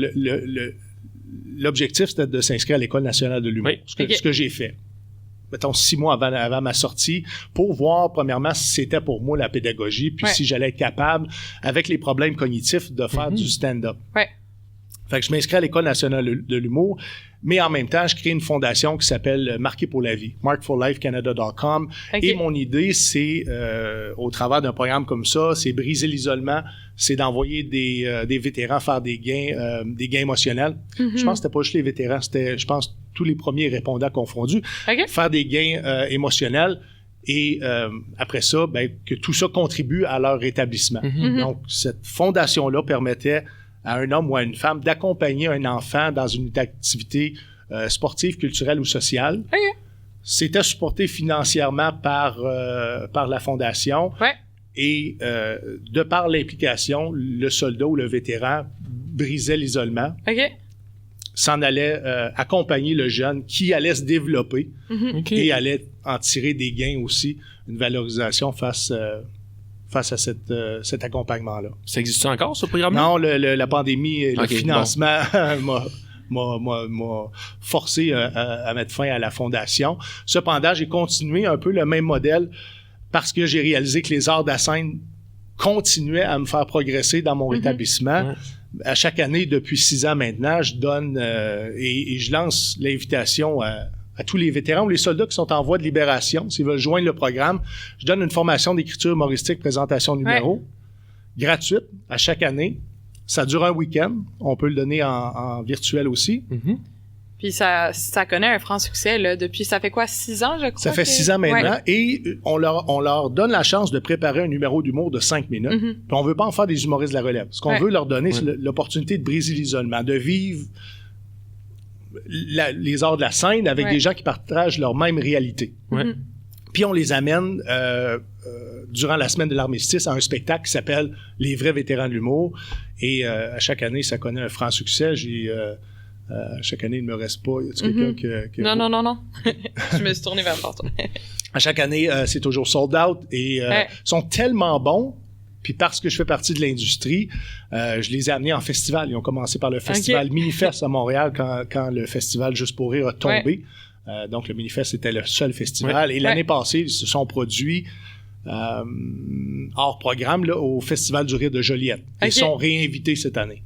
l'objectif, c'était de s'inscrire à l'École nationale de l'humour, ce que j'ai fait. Mettons 6 mois avant ma sortie, pour voir, premièrement, si c'était pour moi la pédagogie, puis si j'allais être capable, avec les problèmes cognitifs, de faire du stand-up. Fait que je m'inscris à l'École nationale de l'humour, mais en même temps, je crée une fondation qui s'appelle Marqué pour la vie, markforlifecanada.com. Et mon idée, c'est, au travers d'un programme comme ça, c'est briser l'isolement, c'est d'envoyer des vétérans faire des gains émotionnels. Je pense que c'était pas juste les vétérans, c'était, je pense, tous les premiers répondants confondus. Faire des gains émotionnels Et après ça, que tout ça contribue à leur rétablissement. Donc, cette fondation-là permettait à un homme ou à une femme d'accompagner un enfant dans une activité sportive, culturelle ou sociale. C'était supporté financièrement par la fondation. Et de par l'implication, le soldat ou le vétéran brisait l'isolement, s'en allait accompagner le jeune qui allait se développer et allait en tirer des gains aussi, une valorisation face à cet accompagnement-là. Ça existe encore, ce programme-là? Non, la pandémie et le financement m'a forcé à mettre fin à la fondation. Cependant, j'ai continué un peu le même modèle parce que j'ai réalisé que les arts de la scène continuaient à me faire progresser dans mon rétablissement. À chaque année, depuis 6 ans maintenant, je donne et je lance l'invitation à tous les vétérans ou les soldats qui sont en voie de libération, s'ils veulent joindre le programme. Je donne une formation d'écriture humoristique, présentation numéro, gratuite à chaque année. Ça dure un week-end. On peut le donner en virtuel aussi. Puis ça connaît un franc succès, là. Depuis, ça fait quoi, 6 ans, je crois? Ça fait 6 ans maintenant. Et on leur donne la chance de préparer un numéro d'humour de 5 minutes. Puis on veut pas en faire des humoristes de la relève. Ce qu'on veut leur donner, c'est l'opportunité de briser l'isolement, de vivre les arts de la scène avec des gens qui partagent leur même réalité. Puis on les amène durant la semaine de l'armistice à un spectacle qui s'appelle Les vrais vétérans de l'humour. Et à chaque année, ça connaît un franc succès. Chaque année, il ne me reste pas. Y a-t-il quelqu'un que... Non. Je me suis tourné vers toi. À chaque année, c'est toujours sold out et sont tellement bons. Puis parce que je fais partie de l'industrie, je les ai amenés en festival. Ils ont commencé par le festival Minifest à Montréal quand le festival Juste pour rire a tombé. Donc le Minifest était le seul festival. Et l'année passée, ils se sont produits hors programme là, au Festival du rire de Joliette. Ils sont réinvités cette année.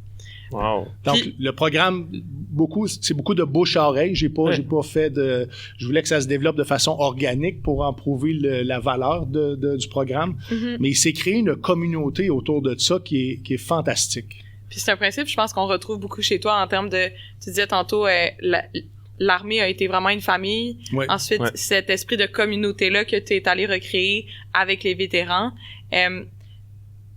Wow. Donc, le programme, c'est beaucoup de bouche à oreille. J'ai pas fait de... Je voulais que ça se développe de façon organique pour en prouver la valeur du programme. Mais il s'est créé une communauté autour de ça qui est fantastique. Puis c'est un principe, je pense qu'on retrouve beaucoup chez toi en termes de... Tu disais tantôt, l'armée a été vraiment une famille. Ensuite, cet esprit de communauté-là que tu es allé recréer avec les vétérans.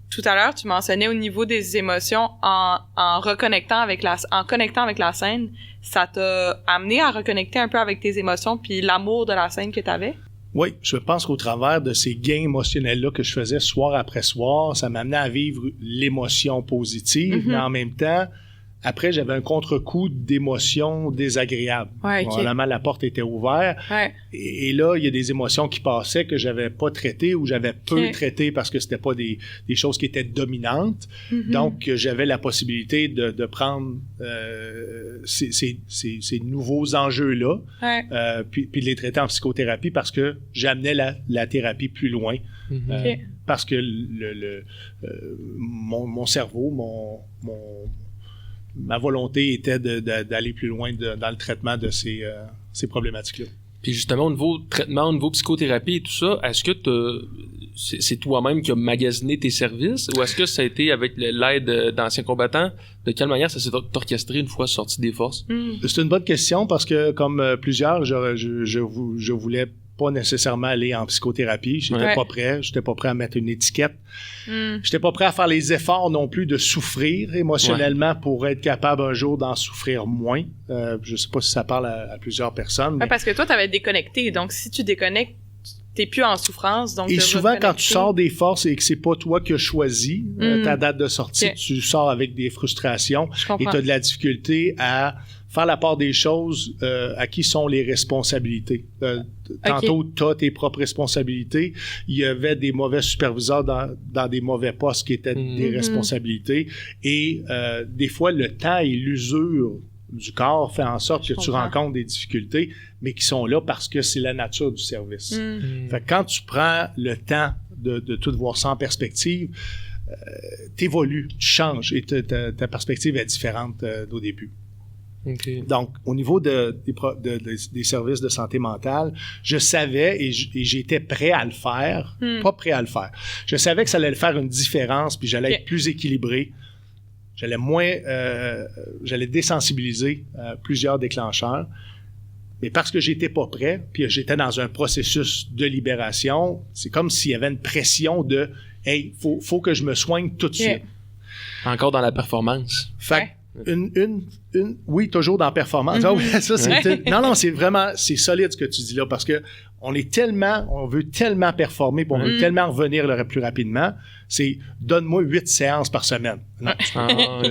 Tout à l'heure, tu mentionnais au niveau des émotions en connectant avec la scène, ça t'a amené à reconnecter un peu avec tes émotions puis l'amour de la scène que tu avais? Oui, je pense qu'au travers de ces gains émotionnels-là que je faisais soir après soir, ça m'amenait à vivre l'émotion positive, mais en même temps, après, j'avais un contre-coup d'émotions désagréables. Probablement, la porte était ouverte. Et là, il y a des émotions qui passaient que j'avais pas traitées ou j'avais peu traitées parce que c'était pas des choses qui étaient dominantes. Donc, j'avais la possibilité de prendre ces nouveaux enjeux-là puis de les traiter en psychothérapie parce que j'amenais la thérapie plus loin. Parce que mon cerveau, ma volonté était d'aller plus loin dans le traitement de ces problématiques-là. Puis justement, au niveau traitement, au niveau psychothérapie et tout ça, est-ce que c'est toi-même qui as magasiné tes services ou est-ce que ça a été avec l'aide d'anciens combattants? De quelle manière ça s'est orchestré une fois sorti des forces? C'est une bonne question parce que, comme plusieurs, je voulais pas nécessairement aller en psychothérapie. J'étais pas prêt. J'étais pas prêt à mettre une étiquette. J'étais pas prêt à faire les efforts non plus de souffrir émotionnellement pour être capable un jour d'en souffrir moins. Je sais pas si ça parle à plusieurs personnes. Parce que toi, t'avais déconnecté. Donc, si tu déconnectes, t'es plus en souffrance. Donc et souvent, quand tu sors des forces et que c'est pas toi qui as choisi ta date de sortie, tu sors avec des frustrations et t'as de la difficulté à faire la part des choses à qui sont les responsabilités. Tantôt, tu as tes propres responsabilités. Il y avait des mauvais superviseurs dans des mauvais postes qui étaient des responsabilités. Et des fois, le temps et l'usure du corps fait en sorte que tu rencontres des difficultés, mais qui sont là parce que c'est la nature du service. Fait que quand tu prends le temps de tout voir ça en perspective, t'évolues, tu changes et ta perspective est différente d'au début. Donc, au niveau des services de santé mentale, je savais et j'étais prêt à le faire, pas prêt à le faire. Je savais que ça allait faire une différence, puis j'allais être plus équilibré. J'allais désensibiliser plusieurs déclencheurs. Mais parce que j'étais pas prêt, puis j'étais dans un processus de libération, c'est comme s'il y avait une pression de « Hey, faut que je me soigne tout de suite. » Encore dans la performance. Fait oui, toujours dans la performance. Ah oui, ça, non, c'est vraiment, c'est solide ce que tu dis là, parce que on veut tellement performer, puis on veut tellement revenir le plus rapidement. C'est donne-moi 8 séances par semaine. Non,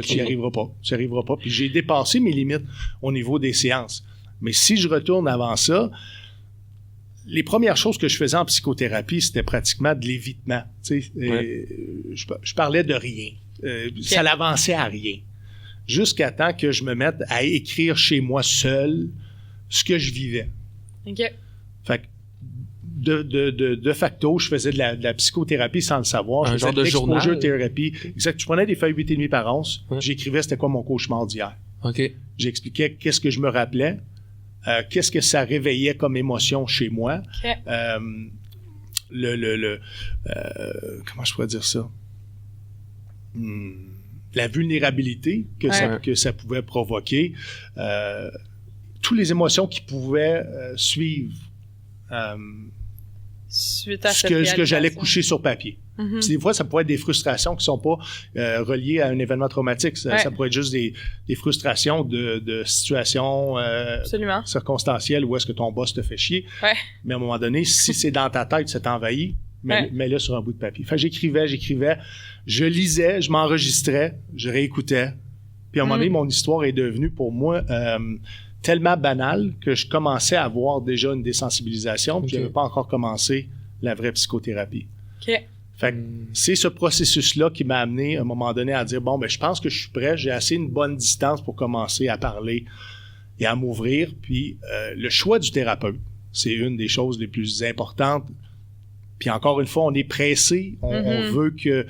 tu n'y arriveras pas. Puis j'ai dépassé mes limites au niveau des séances. Mais si je retourne avant ça, les premières choses que je faisais en psychothérapie, c'était pratiquement de l'évitement. Je parlais de rien. Ça n'avançait à rien. Jusqu'à temps que je me mette à écrire chez moi seul ce que je vivais. OK. Fait que de facto, je faisais de la psychothérapie sans le savoir. Un genre de l'exposure thérapie. Exact. Je prenais des feuilles 8,5 par once. J'écrivais c'était quoi mon cauchemar d'hier. OK. J'expliquais qu'est-ce que je me rappelais, qu'est-ce que ça réveillait comme émotion chez moi. OK. Comment je pourrais dire ça? La vulnérabilité que ça pouvait provoquer, toutes les émotions qui pouvaient suivre suite à ce que j'allais coucher sur papier. Mm-hmm. Puis des fois, ça pourrait être des frustrations qui sont pas reliées à un événement traumatique. Ça pourrait être juste des frustrations de situations circonstancielles où est-ce que ton boss te fait chier. Ouais. Mais à un moment donné, si c'est dans ta tête, ça t'envahit, mets-le sur un bout de papier. Fait que j'écrivais, je lisais, je m'enregistrais, je réécoutais. Puis à un moment donné, mon histoire est devenue pour moi tellement banale que je commençais à avoir déjà une désensibilisation, puis je n'avais pas encore commencé la vraie psychothérapie. OK. Fait que c'est ce processus-là qui m'a amené à un moment donné à dire, bon, ben je pense que je suis prêt, j'ai assez une bonne distance pour commencer à parler et à m'ouvrir. Puis le choix du thérapeute, c'est une des choses les plus importantes. Puis encore une fois, on est pressé, on veut que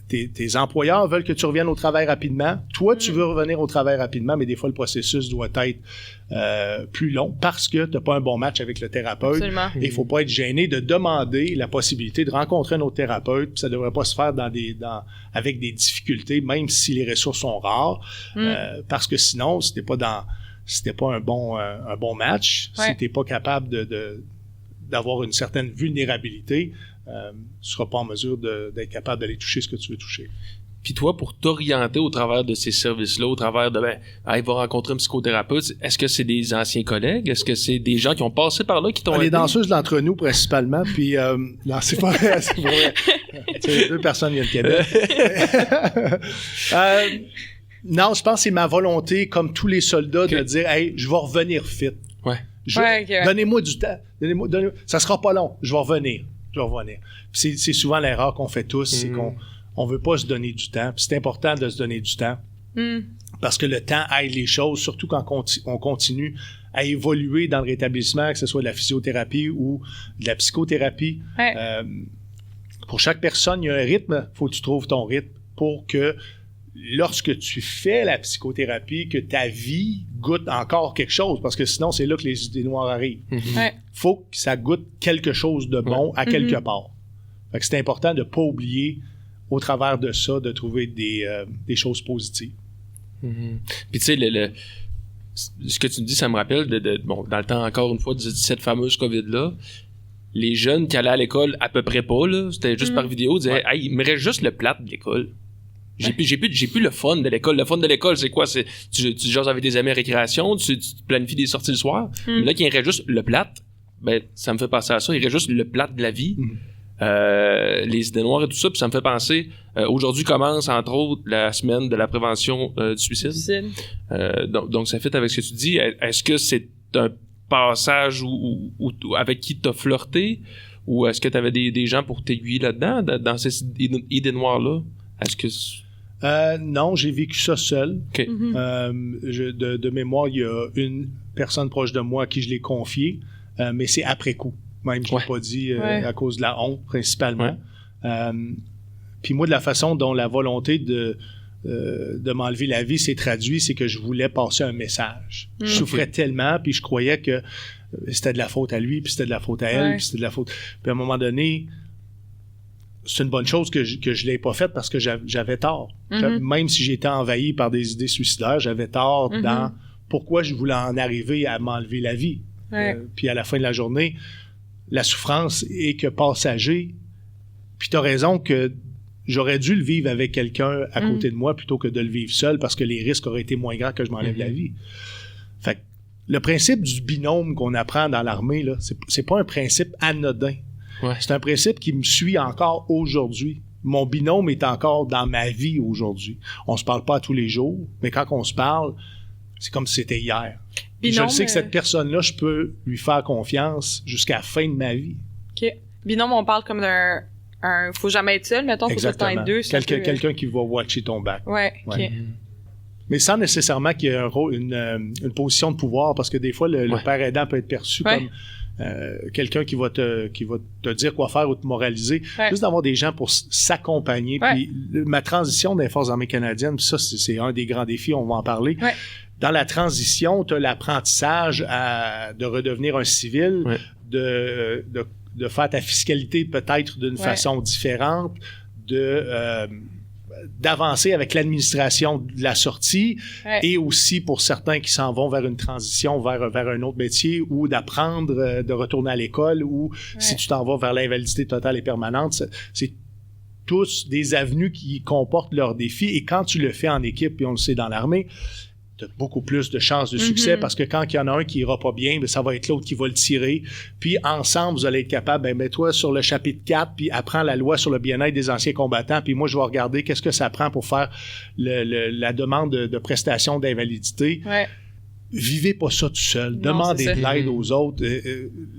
tes employeurs veulent que tu reviennes au travail rapidement. Toi, tu veux revenir au travail rapidement, mais des fois, le processus doit être plus long parce que tu n'as pas un bon match avec le thérapeute. Absolument. Et il ne faut pas être gêné de demander la possibilité de rencontrer un autre thérapeute. Puis ça ne devrait pas se faire avec des difficultés, même si les ressources sont rares. Parce que sinon, si tu n'es pas un bon match, si tu n'es pas capable d'avoir une certaine vulnérabilité, tu ne seras pas en mesure d'être capable d'aller toucher ce que tu veux toucher. Puis toi, pour t'orienter au travers de ces services-là, au travers de, il va rencontrer un psychothérapeute, est-ce que c'est des anciens collègues? Est-ce que c'est des gens qui ont passé par là, qui t'ont aidé? Les danseuses d'entre nous, principalement, puis non, c'est pas vrai, c'est pas vrai. Deux personnes viennent de Québec. Non, je pense que c'est ma volonté, comme tous les soldats, de dire, hey, je vais revenir fit. Ouais. Donnez-moi du temps. Ça sera pas long. Je vais revenir. Puis c'est souvent l'erreur qu'on fait tous, c'est qu'on veut pas se donner du temps. Puis c'est important de se donner du temps. Parce que le temps aide les choses, surtout quand on continue à évoluer dans le rétablissement, que ce soit de la physiothérapie ou de la psychothérapie. Pour chaque personne, il y a un rythme. Il faut que tu trouves ton rythme pour que lorsque tu fais la psychothérapie, que ta vie goûte encore quelque chose, parce que sinon, c'est là que les idées noires arrivent. Faut que ça goûte quelque chose de bon à quelque part. Fait que c'est important de ne pas oublier, au travers de ça, de trouver des choses positives. Puis tu sais, ce que tu me dis, ça me rappelle, dans le temps, encore une fois, de cette fameuse COVID-là, les jeunes qui allaient à l'école à peu près pas, là, c'était juste par vidéo, disaient « Hey, il me reste juste le plat de l'école. » J'ai plus le fun de l'école. Le fun de l'école, c'est quoi? Tu jases avec des amis à récréation, tu planifies des sorties le soir. Mais là, qu'il y aurait juste le plat, ça me fait penser à ça. Il y aurait juste le plat de la vie. Les idées noires et tout ça. Puis ça me fait penser, aujourd'hui commence, entre autres, la semaine de la prévention du suicide. Donc, ça fit avec ce que tu dis. Est-ce que c'est un passage avec qui tu as flirté? Ou est-ce que tu avais des gens pour t'aiguiller là-dedans, dans ces idées noires-là? Est-ce que... Non, j'ai vécu ça seul. Okay. De mémoire, il y a une personne proche de moi à qui je l'ai confié, mais c'est après coup. Même, je ne l'ai pas dit à cause de la honte, principalement. Puis moi, de la façon dont la volonté de m'enlever la vie s'est traduite, c'est que je voulais passer un message. Je souffrais tellement, puis je croyais que c'était de la faute à lui, puis c'était de la faute à elle, puis c'était de la faute... Puis à un moment donné... C'est une bonne chose que je l'ai pas faite parce que j'avais tort. Même si j'étais envahi par des idées suicidaires, j'avais tort dans pourquoi je voulais en arriver à m'enlever la vie. Puis à la fin de la journée, la souffrance est que passager. Puis t'as raison que j'aurais dû le vivre avec quelqu'un à côté de moi plutôt que de le vivre seul parce que les risques auraient été moins grands que je m'enlève la vie. Fait que le principe du binôme qu'on apprend dans l'armée, là, c'est pas un principe anodin. Ouais. C'est un principe qui me suit encore aujourd'hui. Mon binôme est encore dans ma vie aujourd'hui. On se parle pas tous les jours, mais quand on se parle, c'est comme si c'était hier. Binôme, je sais que cette personne-là, je peux lui faire confiance jusqu'à la fin de ma vie. OK. Binôme, on parle comme d'un... faut jamais être seul, mettons, faut tout le temps être deux. Quelqu'un qui va watcher ton back. Ouais, OK. Mais sans nécessairement qu'il y ait une position de pouvoir, parce que des fois, le père aidant peut être perçu comme quelqu'un qui va te dire quoi faire ou te moraliser. Juste d'avoir des gens pour s'accompagner. Puis ma transition dans les Forces armées canadiennes, puis ça, c'est un des grands défis, on va en parler. Dans la transition, tu as l'apprentissage de redevenir un civil, de faire ta fiscalité peut-être d'une façon différente, d'avancer avec l'administration de la sortie et aussi pour certains qui s'en vont vers une transition, vers un autre métier ou d'apprendre, de retourner à l'école ou si tu t'en vas vers l'invalidité totale et permanente, c'est tous des avenues qui comportent leurs défis et quand tu le fais en équipe, puis on le sait dans l'armée, tu as beaucoup plus de chances de succès parce que quand il y en a un qui ira pas bien, ça va être l'autre qui va le tirer. Puis ensemble, vous allez être capable, mets-toi sur le chapitre 4, puis apprends la loi sur le bien-être des anciens combattants, puis moi, je vais regarder qu'est-ce que ça prend pour faire la demande de prestation d'invalidité. Vivez pas ça tout seul. Demandez de l'aide aux autres.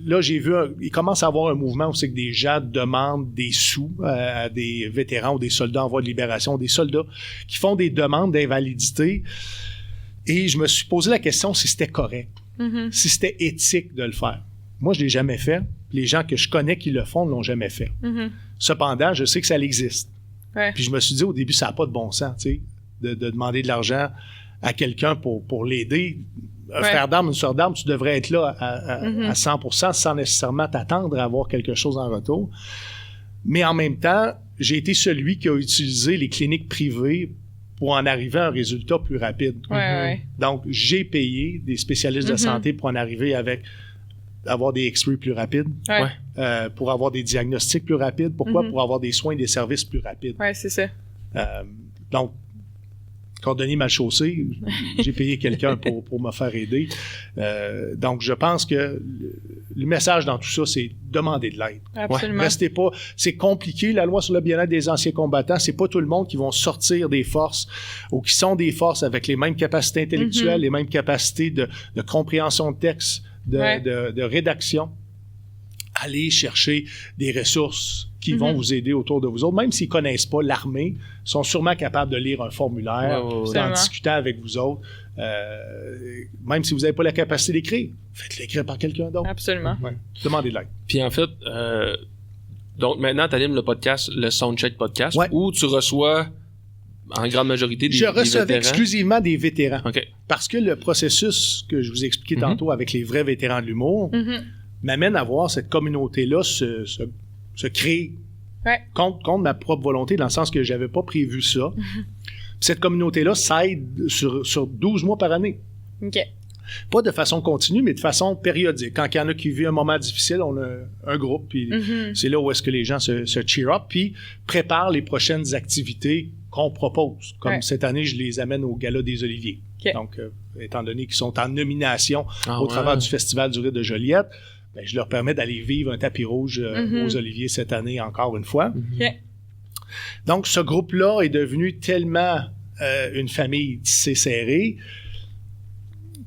Là, j'ai vu, il commence à y avoir un mouvement où c'est que des gens demandent des sous à des vétérans ou des soldats en voie de libération, des soldats qui font des demandes d'invalidité. Et je me suis posé la question si c'était correct, si c'était éthique de le faire. Moi, je ne l'ai jamais fait. Les gens que je connais qui le font ne l'ont jamais fait. Cependant, je sais que ça existe. Puis je me suis dit, au début, ça n'a pas de bon sens, tu sais, de demander de l'argent à quelqu'un pour l'aider. Un frère d'armes, une sœur d'armes, tu devrais être là à 100% sans nécessairement t'attendre à avoir quelque chose en retour. Mais en même temps, j'ai été celui qui a utilisé les cliniques privées pour en arriver à un résultat plus rapide. Donc, j'ai payé des spécialistes de santé pour en arriver avoir des X-rays plus rapides, pour avoir des diagnostics plus rapides. Pourquoi? Pour avoir des soins et des services plus rapides. Oui, c'est ça. Donc, cordonnier mal chaussé, j'ai payé quelqu'un pour me faire aider. Donc, je pense que le message dans tout ça, c'est demander de l'aide. Absolument. Restez pas... C'est compliqué, la loi sur le bien-être des anciens combattants. C'est pas tout le monde qui vont sortir des forces ou qui sont des forces avec les mêmes capacités intellectuelles, les mêmes capacités de compréhension de texte, de rédaction. Allez chercher des ressources qui vont vous aider autour de vous autres. Même s'ils ne connaissent pas l'armée, ils sont sûrement capables de lire un formulaire, d'en discuter avec vous autres. Même si vous n'avez pas la capacité d'écrire, faites-le écrire par quelqu'un d'autre. Absolument. Demandez de l'aide. Puis en fait, donc maintenant, tu animes le podcast, le Soundcheck Podcast, où tu reçois en grande majorité des vétérans. Je recevais exclusivement des vétérans. Okay. Parce que le processus que je vous ai expliqué tantôt avec les vrais vétérans de l'humour m'amène à voir cette communauté-là se créer contre ma propre volonté, dans le sens que j'avais pas prévu ça. Cette communauté-là s'aide sur 12 mois par année. Pas de façon continue, mais de façon périodique. Quand il y en a qui vivent un moment difficile, on a un groupe, puis c'est là où est-ce que les gens se cheer up, puis préparent les prochaines activités qu'on propose. Comme cette année, je les amène au Gala des Oliviers. Donc, étant donné qu'ils sont en nomination au travers du Festival du Rire de Joliette, je leur permets d'aller vivre un tapis rouge aux Oliviers cette année, encore une fois. Donc, ce groupe-là est devenu tellement une famille tissée serrée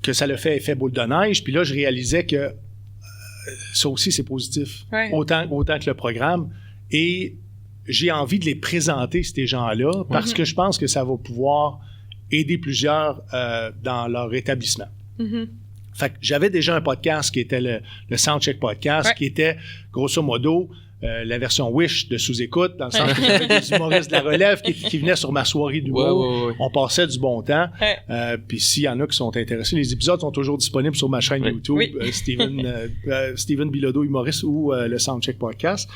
que ça le fait effet boule de neige. Puis là, je réalisais que ça aussi, c'est positif. Autant que le programme. Et j'ai envie de les présenter, ces gens-là, parce que je pense que ça va pouvoir aider plusieurs dans leur établissement. Fait que j'avais déjà un podcast qui était le Soundcheck Podcast, qui était, grosso modo, la version Wish de sous-écoute, dans le sens que j'avais des humoristes de la relève qui venaient sur ma soirée d'humour. On passait du bon temps. Puis s'il y en a qui sont intéressés, les épisodes sont toujours disponibles sur ma chaîne YouTube, Steven Bilodeau, humoriste, ou le Soundcheck Podcast.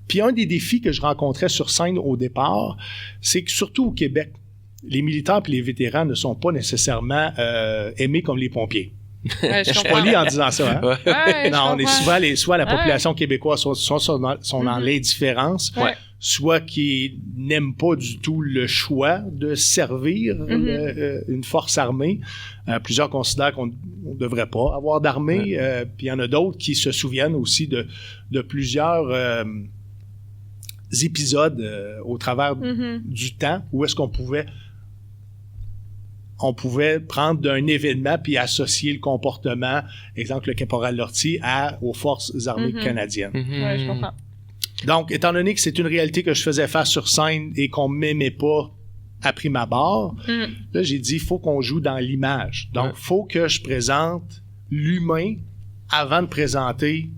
Puis un des défis que je rencontrais sur scène au départ, c'est que surtout au Québec, les militaires et les vétérans ne sont pas nécessairement aimés comme les pompiers. Ouais, Je suis poli en disant ça. Hein? Ouais, non, on est souvent soit la population Ouais. québécoise sont dans l'indifférence, Ouais. soit qui n'aiment pas du tout le choix de servir une force armée. Plusieurs considèrent qu'on ne devrait pas avoir d'armée. Puis il y en a d'autres qui se souviennent aussi de plusieurs épisodes au travers du temps où est-ce qu'on pouvait prendre d'un événement puis associer le comportement, exemple le caporal Lortie, aux forces armées canadiennes. Ouais, je comprends. Donc, étant donné que c'est une réalité que je faisais face sur scène et qu'on m'aimait pas à prime abord, là, j'ai dit, il faut qu'on joue dans l'image. Donc, il faut que je présente l'humain avant de présenter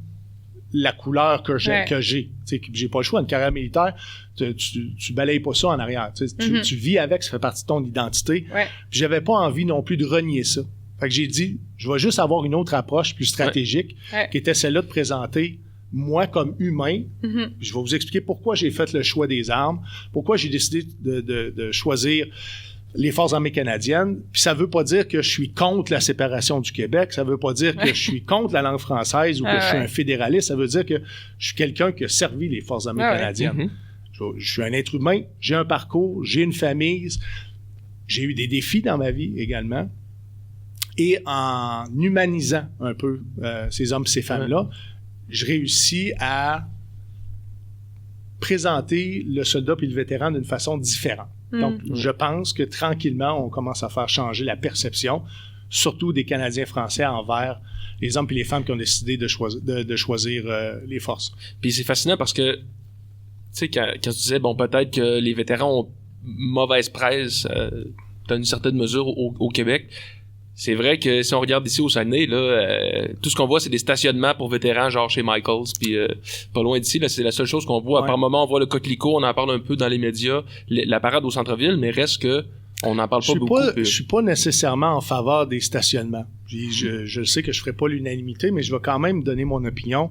la couleur que j'ai. Tu sais, j'ai pas le choix. Une carrière militaire, tu balayes pas ça en arrière. Tu sais, tu vis avec, ça fait partie de ton identité. Ouais. Puis j'avais pas envie non plus de renier ça. Fait que j'ai dit, je vais juste avoir une autre approche plus stratégique, qui était celle-là de présenter moi comme humain. Je vais vous expliquer pourquoi j'ai fait le choix des armes, pourquoi j'ai décidé de choisir les forces armées canadiennes. Puis ça veut pas dire que je suis contre la séparation du Québec, ça veut pas dire que je suis contre la langue française ou que je suis un fédéraliste, ça veut dire que je suis quelqu'un qui a servi les forces armées canadiennes. Je suis un être humain, j'ai un parcours, j'ai une famille, j'ai eu des défis dans ma vie également. Et en humanisant un peu ces hommes et ces femmes-là, je réussis à présenter le soldat puis le vétéran d'une façon différente. Donc, je pense que tranquillement, on commence à faire changer la perception, surtout des Canadiens français envers les hommes et les femmes qui ont décidé de choisir les forces. Puis c'est fascinant parce que, tu sais, quand tu disais, bon, peut-être que les vétérans ont mauvaise presse dans une certaine mesure au Québec, c'est vrai que si on regarde ici au Saguenay, là, tout ce qu'on voit, c'est des stationnements pour vétérans, genre chez Michaels, puis pas loin d'ici, là, c'est la seule chose qu'on voit. Par moment, on voit le coquelicot, on en parle un peu dans les médias, la parade au centre-ville, mais reste que on n'en parle pas beaucoup. Je suis pas nécessairement en faveur des stationnements. Je sais que je ferai pas l'unanimité, mais je vais quand même donner mon opinion.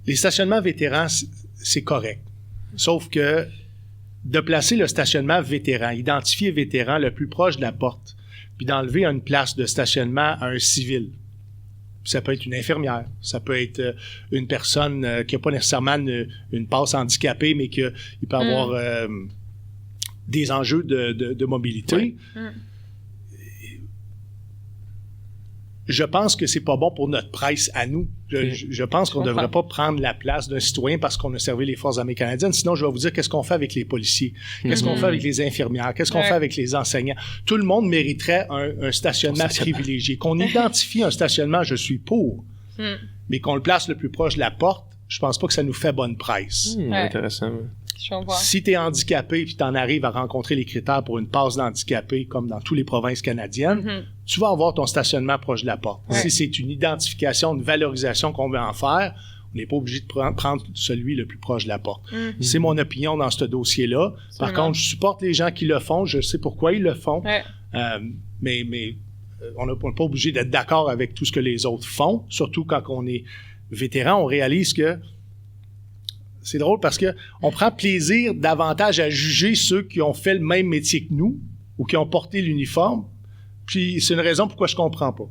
Les stationnements vétérans, c'est correct. Sauf que de placer le stationnement vétéran, identifier vétéran le plus proche de la porte, puis d'enlever une place de stationnement à un civil. Ça peut être une infirmière, ça peut être une personne qui n'a pas nécessairement une passe handicapée, mais qu'il peut avoir des enjeux de mobilité. Je pense que c'est pas bon pour notre presse à nous. Je pense qu'on ne devrait pas prendre la place d'un citoyen parce qu'on a servi les forces armées canadiennes. Sinon, je vais vous dire qu'est-ce qu'on fait avec les policiers, qu'est-ce qu'on fait avec les infirmières, qu'est-ce qu'on fait avec les enseignants. Tout le monde mériterait un stationnement privilégié. Qu'on identifie un stationnement, je suis pour, mais qu'on le place le plus proche de la porte, je pense pas que ça nous fait bonne presse. Intéressant. Si tu es handicapé et tu en arrives à rencontrer les critères pour une passe d'handicapé, comme dans toutes les provinces canadiennes, tu vas avoir ton stationnement proche de la porte. Si c'est une identification, une valorisation qu'on veut en faire, on n'est pas obligé de prendre celui le plus proche de la porte. C'est mon opinion dans ce dossier-là. Par contre, je supporte les gens qui le font, je sais pourquoi ils le font, mais on n'est pas obligé d'être d'accord avec tout ce que les autres font, surtout quand on est vétéran, on réalise que c'est drôle parce que on prend plaisir davantage à juger ceux qui ont fait le même métier que nous ou qui ont porté l'uniforme. Puis c'est une raison pourquoi je comprends pas.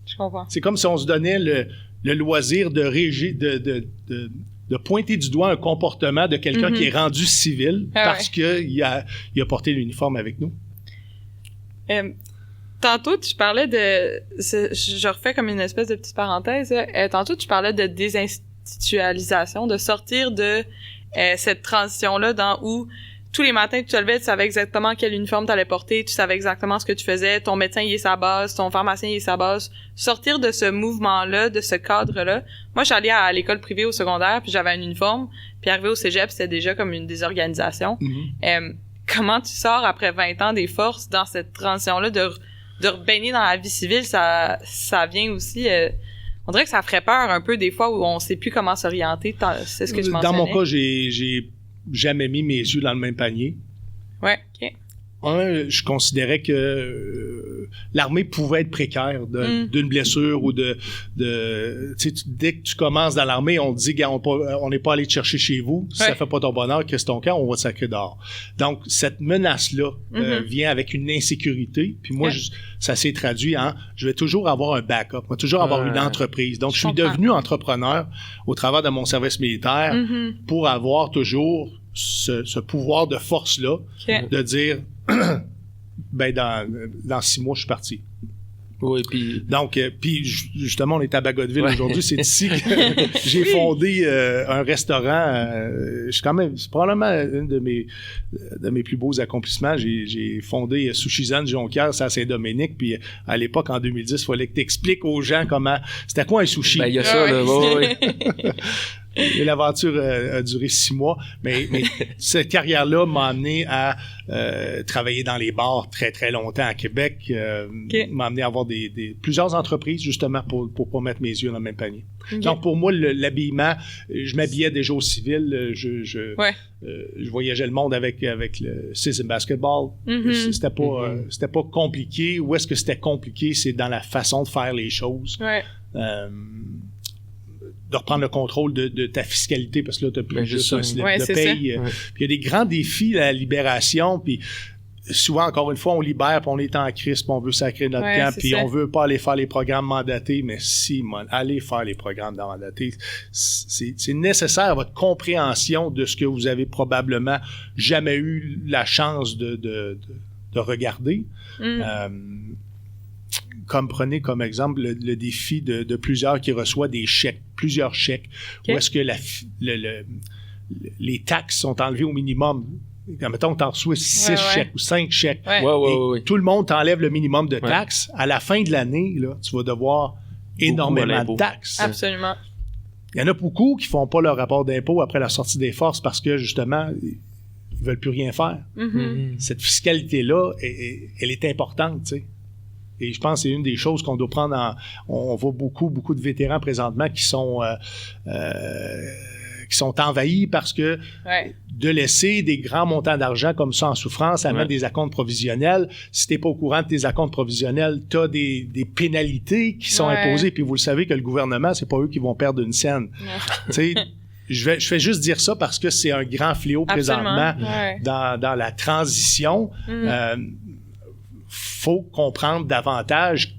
Je comprends. C'est comme si on se donnait le loisir de pointer du doigt un comportement de quelqu'un qui est rendu civil parce qu'il a porté l'uniforme avec nous. Tantôt, tu parlais je refais comme une espèce de petite parenthèse. Tantôt, tu parlais de désinstitualisation, de sortir de cette transition-là où tous les matins tu te levais, tu savais exactement quel uniforme t'allais porter, tu savais exactement ce que tu faisais, ton médecin il est sa base, ton pharmacien il est sa base. Sortir de ce mouvement-là, de ce cadre-là. Moi, je suis allée à l'école privée au secondaire, puis j'avais un uniforme, puis arrivé au cégep, c'était déjà comme une désorganisation. Comment tu sors après 20 ans des forces dans cette transition-là de rebaigner dans la vie civile, ça vient aussi... on dirait que ça ferait peur un peu des fois où on sait plus comment s'orienter. C'est ce que tu mentionnais. Dans mon cas, j'ai jamais mis mes yeux dans le même panier. Ouais, OK. je considérais que l'armée pouvait être précaire d'une blessure ou dès que tu commences dans l'armée, on te dit on n'est pas allé te chercher chez vous, si ça fait pas ton bonheur, qu'est-ce ton camp, on va te sacrer dehors. Donc cette menace-là vient avec une insécurité, puis moi ça s'est traduit en je vais toujours avoir un backup, je vais toujours avoir une entreprise. Donc je suis devenu entrepreneur au travers de mon service militaire pour avoir toujours ce pouvoir de force-là de dire ben dans 6 mois, je suis parti. Oui, puis... Donc, puis justement, on est à Bagotville aujourd'hui. C'est ici que j'ai fondé un restaurant. C'est probablement un de mes plus beaux accomplissements. J'ai fondé Sushizan Jonquière, ça à Saint-Dominique. Puis à l'époque, en 2010, il fallait que tu expliques aux gens c'était quoi un sushi. Ben, il y a ça, là. Oui. Et l'aventure a duré 6 mois, mais cette carrière-là m'a amené à travailler dans les bars très, très longtemps à Québec. M'a amené à avoir plusieurs entreprises, justement, pour pas mettre mes yeux dans le même panier. Donc, pour moi, l'habillement, je m'habillais déjà au civil. Je voyageais le monde avec le Season Basketball. C'était pas compliqué. Où est-ce que c'était compliqué? C'est dans la façon de faire les choses. De reprendre le contrôle de ta fiscalité, parce que là, tu n'as plus juste un slip de paye. Puis il y a des grands défis, la libération, puis souvent, encore une fois, on libère, puis on est en crise, puis on veut sacrer notre camp, puis on veut pas aller faire les programmes mandatés, mais allez faire les programmes mandatés. C'est nécessaire à votre compréhension de ce que vous avez probablement jamais eu la chance de regarder. Comme prenez comme exemple le défi de plusieurs qui reçoivent plusieurs chèques, où est-ce que les taxes sont enlevées au minimum. Mettons que tu en reçois 6 chèques ou 5 chèques. Tout le monde t'enlève le minimum de taxes. À la fin de l'année, là, tu vas devoir énormément de taxes. Absolument. Il y en a beaucoup qui font pas leur rapport d'impôt après la sortie des forces parce que, justement, ils veulent plus rien faire. Cette fiscalité-là, elle est importante, tu sais. Et je pense que c'est une des choses qu'on doit prendre on voit beaucoup de vétérans présentement qui sont envahis parce que de laisser des grands montants d'argent comme ça en souffrance, à mettre des acomptes provisionnels. Si t'es pas au courant de tes acomptes provisionnels, t'as des pénalités qui sont imposées. Puis vous le savez que le gouvernement, c'est pas eux qui vont perdre une scène. Tu sais, je fais juste dire ça parce que c'est un grand fléau présentement dans la transition. Faut comprendre davantage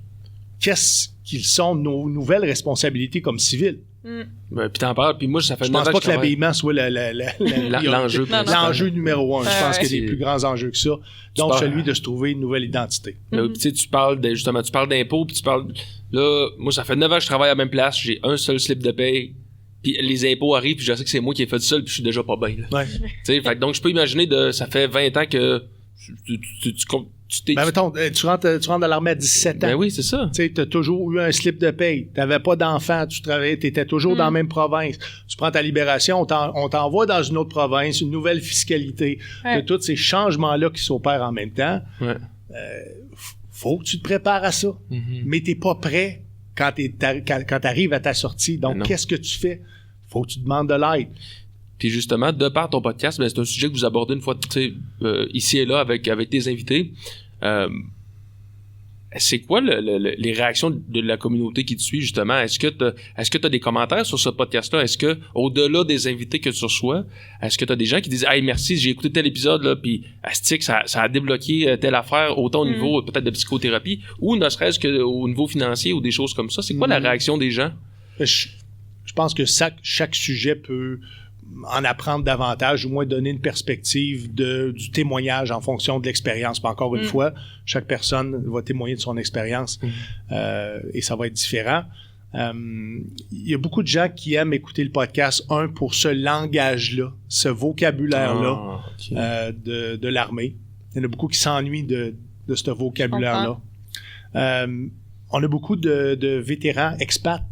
qu'est-ce qu'ils sont nos nouvelles responsabilités comme civils. Puis t'en parles, puis moi, ça fait 9 ans que je pense pas que l'habillement soit l'enjeu numéro 1. Je pense qu'il y a des plus grands enjeux que ça. Donc, celui de se trouver une nouvelle identité. Tu sais, tu parles d'impôts, puis tu parles... Là, moi, ça fait 9 ans que je travaille à la même place, j'ai un seul slip de paye, puis les impôts arrivent, puis je sais que c'est moi qui ai fait ça, puis je suis déjà pas bien. Donc, je peux imaginer, ça fait 20 ans que mettons, tu rentres dans l'armée à 17 ans. Ben oui, c'est ça. Tu sais, t'as toujours eu un slip de paye. T'avais pas d'enfant, tu travaillais, t'étais toujours dans la même province. Tu prends ta libération, on t'envoie dans une autre province, une nouvelle fiscalité. De tous ces changements-là qui s'opèrent en même temps. Faut que tu te prépares à ça. Mais t'es pas prêt quand t'arrives à ta sortie. Donc, qu'est-ce que tu fais? Faut que tu demandes de l'aide. Puis justement, de par ton podcast, c'est un sujet que vous abordez une fois ici et là avec tes invités. C'est quoi les réactions de la communauté qui te suit, justement? Est-ce que tu as des commentaires sur ce podcast-là? Est-ce que, au-delà des invités que tu reçois, est-ce que tu as des gens qui disent « Hey, merci, j'ai écouté tel épisode, là, puis astique, ça a débloqué telle affaire, autant au niveau peut-être de psychothérapie, ou ne serait-ce qu'au niveau financier ou des choses comme ça? » C'est quoi la réaction des gens? Je pense que chaque sujet peut en apprendre davantage, ou moins donner une perspective du témoignage en fonction de l'expérience. Puis encore une fois, chaque personne va témoigner de son expérience et ça va être différent. Il y a beaucoup de gens qui aiment écouter le podcast, pour ce langage-là, ce vocabulaire-là de l'armée. Il y en a beaucoup qui s'ennuient de ce vocabulaire-là. On a beaucoup de vétérans expats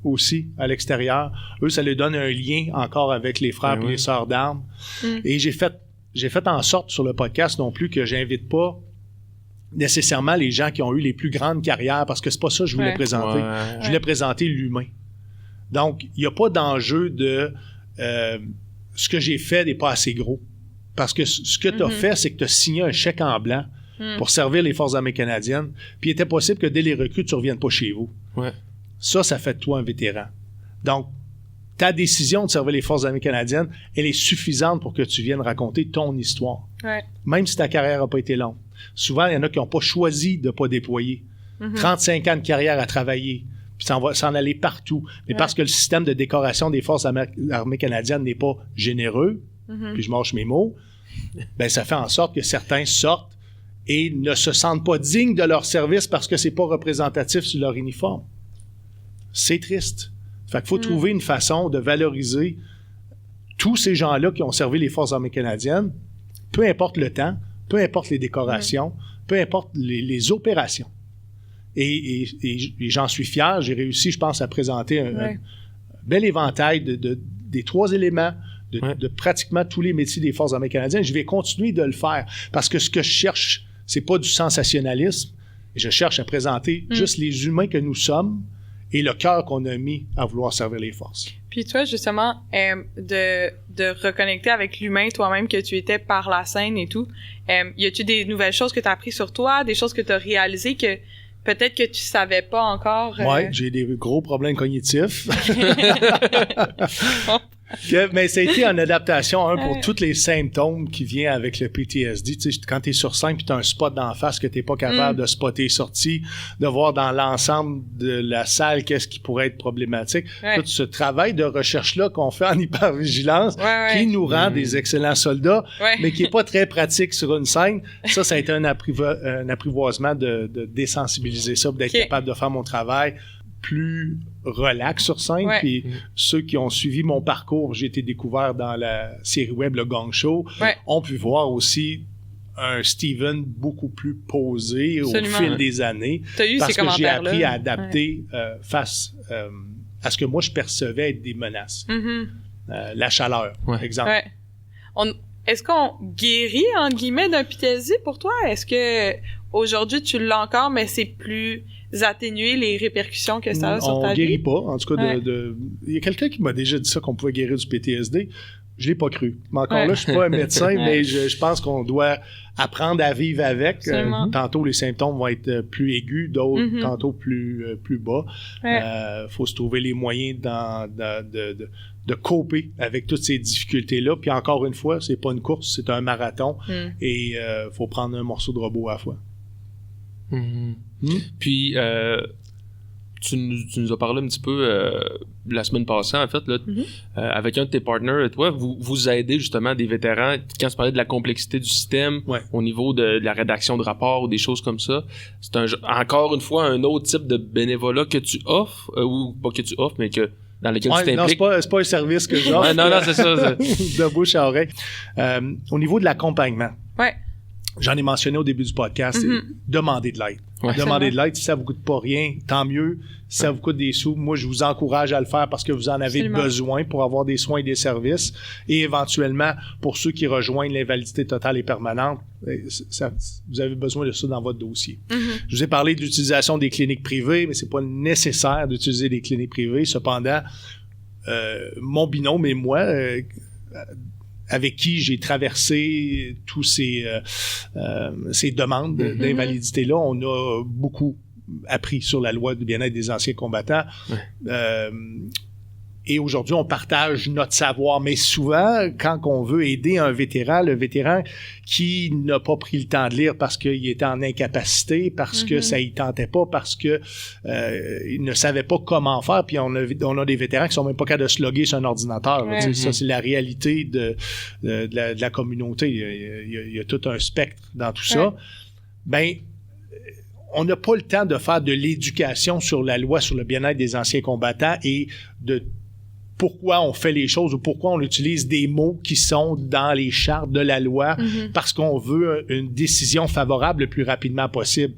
aussi à l'extérieur. Eux, ça leur donne un lien encore avec les frères et les sœurs d'armes. Et j'ai fait en sorte sur le podcast non plus que j'invite pas nécessairement les gens qui ont eu les plus grandes carrières, parce que c'est pas ça que je voulais présenter. Je voulais présenter l'humain. Donc, il n'y a pas d'enjeu de ce que j'ai fait n'est pas assez gros. Parce que ce que tu as fait, c'est que tu as signé un chèque en blanc pour servir les Forces armées canadiennes, puis il était possible que dès les recrues, tu ne reviennes pas chez vous. Ouais. Ça fait de toi un vétéran. Donc, ta décision de servir les Forces armées canadiennes, elle est suffisante pour que tu viennes raconter ton histoire. Ouais. Même si ta carrière n'a pas été longue. Souvent, il y en a qui n'ont pas choisi de ne pas déployer. 35 ans de carrière à travailler, puis s'en aller partout. Mais parce que le système de décoration des Forces armées canadiennes n'est pas généreux, puis je mâche mes mots, ben ça fait en sorte que certains sortent et ne se sentent pas dignes de leur service parce que c'est pas représentatif sur leur uniforme. C'est triste. Fait qu'il faut trouver une façon de valoriser tous ces gens-là qui ont servi les Forces armées canadiennes, peu importe le temps, peu importe les décorations, peu importe les opérations. Et j'en suis fier. J'ai réussi, je pense, à présenter un bel éventail des 3 éléments de pratiquement tous les métiers des Forces armées canadiennes. Je vais continuer de le faire parce que ce que je cherche, c'est pas du sensationnalisme. Je cherche à présenter juste les humains que nous sommes et le cœur qu'on a mis à vouloir servir les forces. Puis toi, justement, de reconnecter avec l'humain toi-même que tu étais par la scène et tout, y a-tu des nouvelles choses que tu as appris sur toi, des choses que tu as réalisées que peut-être que tu savais pas encore? Oui, j'ai des gros problèmes cognitifs. Mais ça a été en adaptation, pour tous les symptômes qui viennent avec le PTSD. Tu sais, quand tu es sur scène et tu as un spot d'en face que tu n'es pas capable de spotter sorti, de voir dans l'ensemble de la salle qu'est-ce qui pourrait être problématique. Tout ce travail de recherche-là qu'on fait en hypervigilance, qui nous rend des excellents soldats, mais qui n'est pas très pratique sur une scène, ça a été un apprivoisement de désensibiliser ça, d'être capable de faire mon travail plus relax sur scène. Puis ceux qui ont suivi mon parcours, j'ai été découvert dans la série web Le Gong Show, ont pu voir aussi un Steven beaucoup plus posé au fil des années. Parce que j'ai appris à adapter face à ce que moi je percevais être des menaces. La chaleur, par exemple. Est-ce qu'on guérit, entre guillemets, d'un PTSD pour toi? Est-ce que aujourd'hui tu l'as encore, mais c'est plus atténuer les répercussions que ça a sur ta vie? On guérit pas. En tout cas, il y a quelqu'un qui m'a déjà dit ça, qu'on pouvait guérir du PTSD. Je l'ai pas cru. Mais encore là, je suis pas un médecin, mais je pense qu'on doit apprendre à vivre avec. Tantôt, les symptômes vont être plus aigus, d'autres tantôt plus bas. Faut se trouver les moyens de coper avec toutes ces difficultés-là. Puis encore une fois, c'est pas une course, c'est un marathon. Et faut prendre un morceau de robot à la fois. Puis tu nous as parlé un petit peu la semaine passée, en fait, là, avec un de tes partners, toi, vous aidez justement des vétérans, quand tu parlais de la complexité du système, au niveau de la rédaction de rapports ou des choses comme ça. C'est encore une fois un autre type de bénévolat que tu offres, ou pas que tu offres, mais que dans lequel tu t'impliques. Non, c'est pas un service que j'offre. non, c'est ça. De bouche à oreille. Au niveau de l'accompagnement. J'en ai mentionné au début du podcast, demandez de l'aide. Demandez de l'aide, si ça vous coûte pas rien, tant mieux. Si ça vous coûte des sous, moi, je vous encourage à le faire parce que vous en avez besoin pour avoir des soins et des services. Et éventuellement, pour ceux qui rejoignent l'invalidité totale et permanente, vous avez besoin de ça dans votre dossier. Je vous ai parlé de l'utilisation des cliniques privées, mais c'est pas nécessaire d'utiliser des cliniques privées. Cependant, mon binôme et moi, avec qui j'ai traversé tous ces demandes d'invalidité-là, on a beaucoup appris sur la loi du bien-être des anciens combattants. Et aujourd'hui, on partage notre savoir. Mais souvent, quand on veut aider un vétéran, le vétéran qui n'a pas pris le temps de lire parce qu'il était en incapacité, parce que ça y tentait pas, parce que il ne savait pas comment faire, puis on a des vétérans qui sont même pas capables de se loguer sur un ordinateur. Ça, c'est la réalité de la communauté. Il y a tout un spectre dans tout ça. Ben, on n'a pas le temps de faire de l'éducation sur la loi sur le bien-être des anciens combattants et de pourquoi on fait les choses ou pourquoi on utilise des mots qui sont dans les chartes de la loi parce qu'on veut une décision favorable le plus rapidement possible.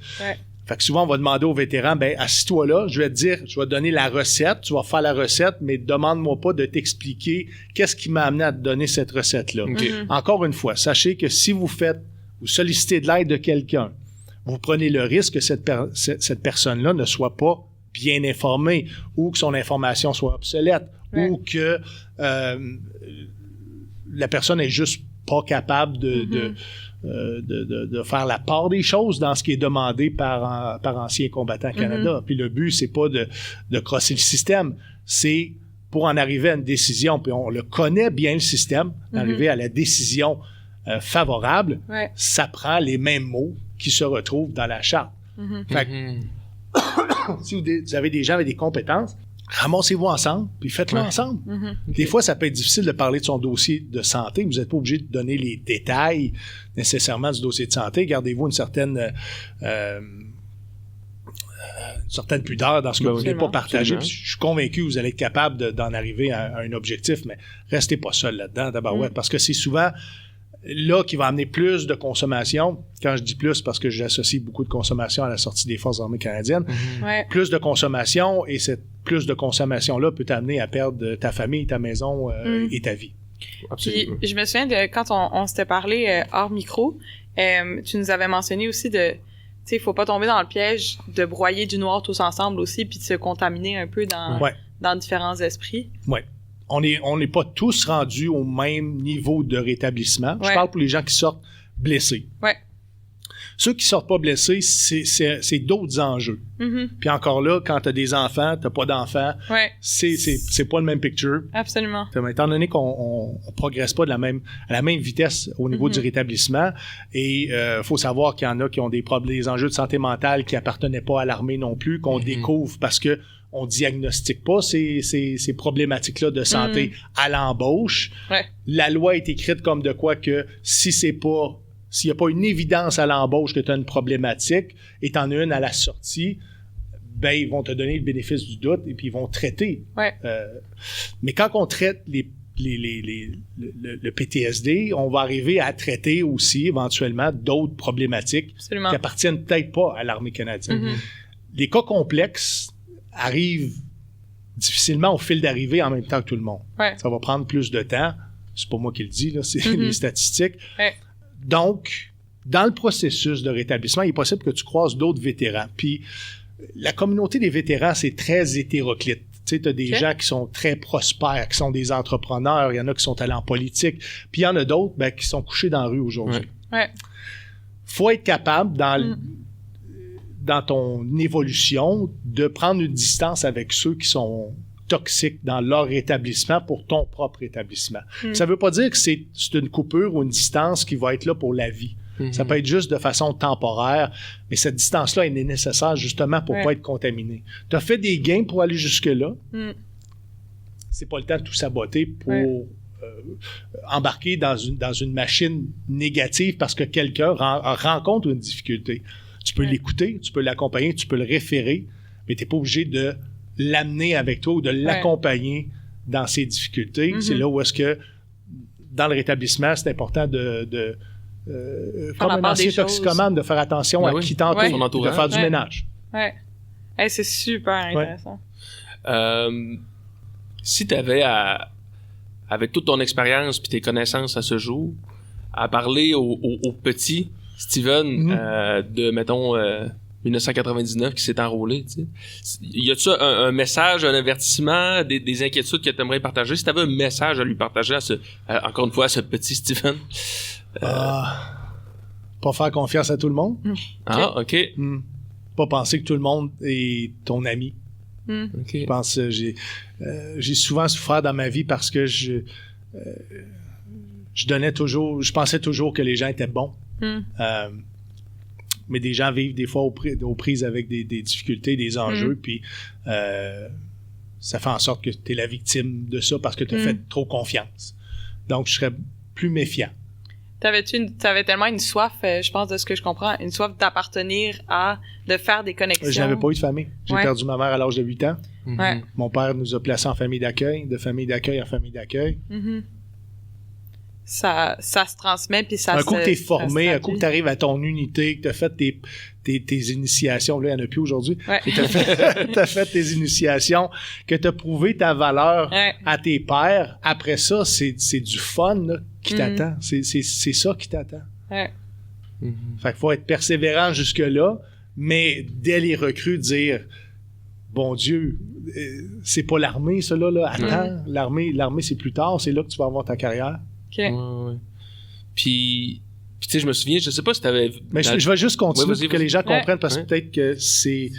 Fait que souvent, on va demander aux vétérans, assis-toi là, je vais te dire, je vais te donner la recette, tu vas faire la recette, mais demande-moi pas de t'expliquer qu'est-ce qui m'a amené à te donner cette recette-là. Encore une fois, sachez que si vous sollicitez de l'aide de quelqu'un, vous prenez le risque que cette personne-là ne soit pas bien informée ou que son information soit obsolète ou que la personne est juste pas capable de faire la part des choses dans ce qui est demandé par Anciens combattants Canada. Puis le but, c'est pas de crosser le système, c'est pour en arriver à une décision, puis on le connaît bien le système, d'arriver à la décision favorable, ça prend les mêmes mots qui se retrouvent dans la charte. Fait que, si vous avez des gens avec des compétences, ramassez-vous ensemble, puis faites-le ensemble. Des fois, ça peut être difficile de parler de son dossier de santé. Vous n'êtes pas obligé de donner les détails nécessairement du dossier de santé. Gardez-vous une certaine pudeur dans ce que vous voulez pas partager. Je suis convaincu que vous allez être capable d'en arriver à un objectif, mais restez pas seul là-dedans, tabarouette, parce que c'est souvent là qui va amener plus de consommation. Quand je dis plus, parce que j'associe beaucoup de consommation à la sortie des Forces armées canadiennes. Plus de consommation, et cette plus de consommation-là peut t'amener à perdre ta famille, ta maison et ta vie. Puis, je me souviens de quand on s'était parlé hors micro, tu nous avais mentionné aussi de, tu sais, il faut pas tomber dans le piège de broyer du noir tous ensemble aussi, puis de se contaminer un peu dans différents esprits. Oui. On n'est pas tous rendus au même niveau de rétablissement. Je parle pour les gens qui sortent blessés. Ceux qui sortent pas blessés, c'est d'autres enjeux. Puis encore là, quand tu as des enfants, tu n'as pas d'enfants, c'est pas le même picture. Absolument. Étant donné qu'on progresse pas à la même vitesse au niveau du rétablissement, et faut savoir qu'il y en a qui ont des enjeux de santé mentale qui appartenaient pas à l'armée non plus, qu'on découvre parce que on diagnostique pas ces problématiques-là de santé à l'embauche. La loi est écrite comme de quoi que s'il n'y a pas une évidence à l'embauche que tu as une problématique et tu en as une à la sortie, ben ils vont te donner le bénéfice du doute et puis ils vont traiter. Mais quand on traite le PTSD, on va arriver à traiter aussi éventuellement d'autres problématiques qui appartiennent peut-être pas à l'armée canadienne. Les cas complexes arrivent difficilement au fil d'arrivée en même temps que tout le monde. Ça va prendre plus de temps. C'est pas moi qui le dis, là, c'est les statistiques. Donc, dans le processus de rétablissement, il est possible que tu croises d'autres vétérans. Puis, la communauté des vétérans, c'est très hétéroclite. Tu sais, tu as des gens qui sont très prospères, qui sont des entrepreneurs, il y en a qui sont allés en politique, puis il y en a d'autres qui sont couchés dans la rue aujourd'hui. Faut être capable, dans ton évolution, de prendre une distance avec ceux qui sont toxiques dans leur rétablissement pour ton propre rétablissement. Ça veut pas dire que c'est une coupure ou une distance qui va être là pour la vie. Ça peut être juste de façon temporaire, mais cette distance-là est nécessaire justement pour pas être contaminé. Tu as fait des gains pour aller jusque-là. C'est pas le temps de tout saboter pour embarquer dans une machine négative parce que quelqu'un rencontre une difficulté. Tu peux l'écouter, tu peux l'accompagner, tu peux le référer, mais tu n'es pas obligé de l'amener avec toi ou de l'accompagner dans ses difficultés. C'est là où est-ce que, dans le rétablissement, c'est important comme un ancien toxicomane, de faire attention à qui t'entoure, de faire du ménage. C'est super intéressant. Si tu avais, avec toute ton expérience et tes connaissances à ce jour, à parler aux petits Steven de, mettons, 1999 qui s'est enrôlé, tu sais. Y a-tu un message, un avertissement, des inquiétudes que tu aimerais partager? Si tu avais un message à lui partager, encore une fois, à ce petit Steven. Pas faire confiance à tout le monde. OK. Pas penser que tout le monde est ton ami. Je pense j'ai souvent souffert dans ma vie parce que je pensais toujours que les gens étaient bons. Mais des gens vivent des fois aux prises avec des difficultés, des enjeux, puis ça fait en sorte que tu es la victime de ça parce que tu as fait trop confiance. Donc, je serais plus méfiant. T'avais tellement une soif, je pense, de ce que je comprends, une soif d'appartenir de faire des connexions. Je n'avais pas eu de famille. J'ai perdu ma mère à l'âge de 8 ans. Mon père nous a placés en famille d'accueil, de famille d'accueil en famille d'accueil. Ça se transmet, puis ça un coup que t'es formé, un coup que t'arrives à ton unité, que t'as fait tes initiations, là, il n'y en a plus aujourd'hui, t'as fait tes initiations, que t'as prouvé ta valeur à tes pairs, après ça, c'est du fun là, qui t'attend. C'est ça qui t'attend. Fait qu'il faut être persévérant jusque-là, mais dès les recrues, dire bon Dieu, c'est pas l'armée, ça là. Attends, l'armée c'est plus tard, c'est là que tu vas avoir ta carrière. Puis tu sais, je me souviens, je sais pas si t'avais... Mais je vais juste continuer vas-y, pour que les gens comprennent, parce que Ouais. peut-être que c'est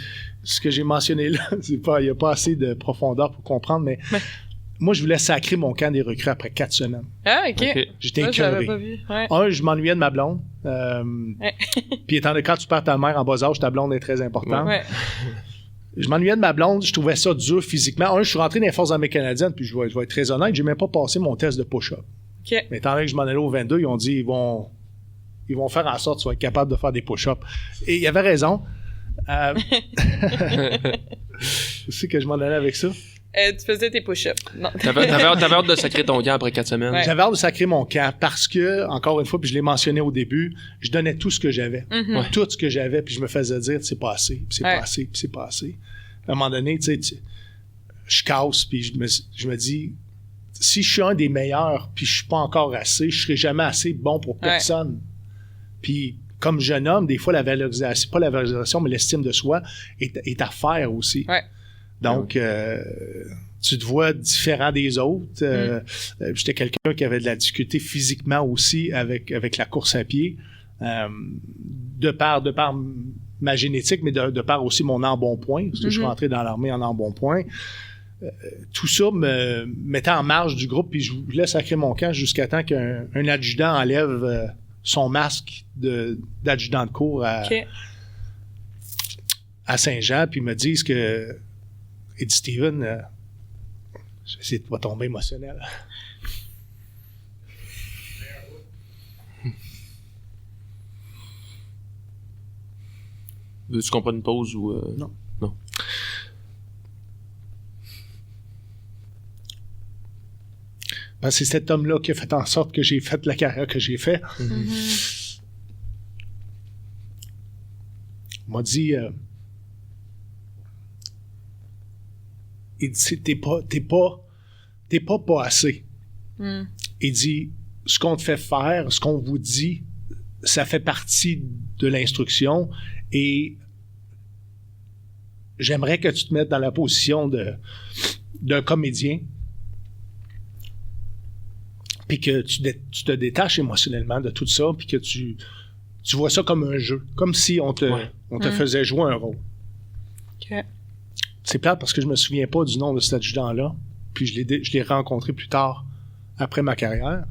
ce que j'ai mentionné là, il n'y a pas assez de profondeur pour comprendre, mais moi, je voulais sacrer mon camp des recrues après 4 semaines. Ah, OK. Ok. J'étais Ça, je l'avais écœuré. pas vu. Ouais. Je m'ennuyais de ma blonde. Puis étant donné que quand tu perds ta mère en bas âge, ta blonde est très importante. Ouais. Je m'ennuyais de ma blonde, je trouvais ça dur physiquement. Je suis rentré dans les forces armées canadiennes, puis je vais être très honnête, j'ai même pas passé mon test de push-up. OK. Mais étant donné que je m'en allais au 22, ils ont dit ils vont faire en sorte que tu vas être capable de faire des push-ups. Et il avait raison. Je sais que je m'en allais avec ça. Tu faisais tes push-ups. Non. T'avais hâte de sacrer ton camp après 4 semaines. Ouais. J'avais hâte de sacrer mon camp parce que, encore une fois, puis je l'ai mentionné au début, je donnais tout ce que j'avais. Mhm. Tout ce que j'avais, puis je me faisais dire, c'est pas assez, puis c'est Ouais. pas assez, puis c'est pas assez. À un moment donné, je casse, puis je me dis, si je suis un des meilleurs, puis je suis pas encore assez, je serai jamais assez bon pour personne. Puis, comme jeune homme, des fois, la valorisation, pas la valorisation, mais l'estime de soi est à faire aussi. Ouais. Donc, tu te vois différent des autres. J'étais quelqu'un qui avait de la difficulté physiquement aussi avec la course à pied, de par ma génétique, mais de par aussi mon embonpoint, parce que je suis rentré dans l'armée en embonpoint. Tout ça me mettait en marge du groupe, puis je voulais sacrer mon camp jusqu'à temps qu'un adjudant enlève son masque d'adjudant de cours à Saint-Jean, puis me dise que il dit Steven, je vais essayer de pas tomber émotionnel. Veux-tu qu'on prenne une pause ou... Non. Non. Ben, c'est cet homme-là qui a fait en sorte que j'ai fait la carrière que j'ai fait. Mhm. Il m'a dit, il dit, t'es pas assez. Mm. Il dit, ce qu'on te fait faire, ce qu'on vous dit, ça fait partie de l'instruction et j'aimerais que tu te mettes dans la position d'un comédien puis que tu te détaches émotionnellement de tout ça puis que tu vois ça comme un jeu, comme si on te faisait jouer un rôle. OK. C'est plate parce que je me souviens pas du nom de cet adjudant-là, puis je l'ai rencontré plus tard, après ma carrière.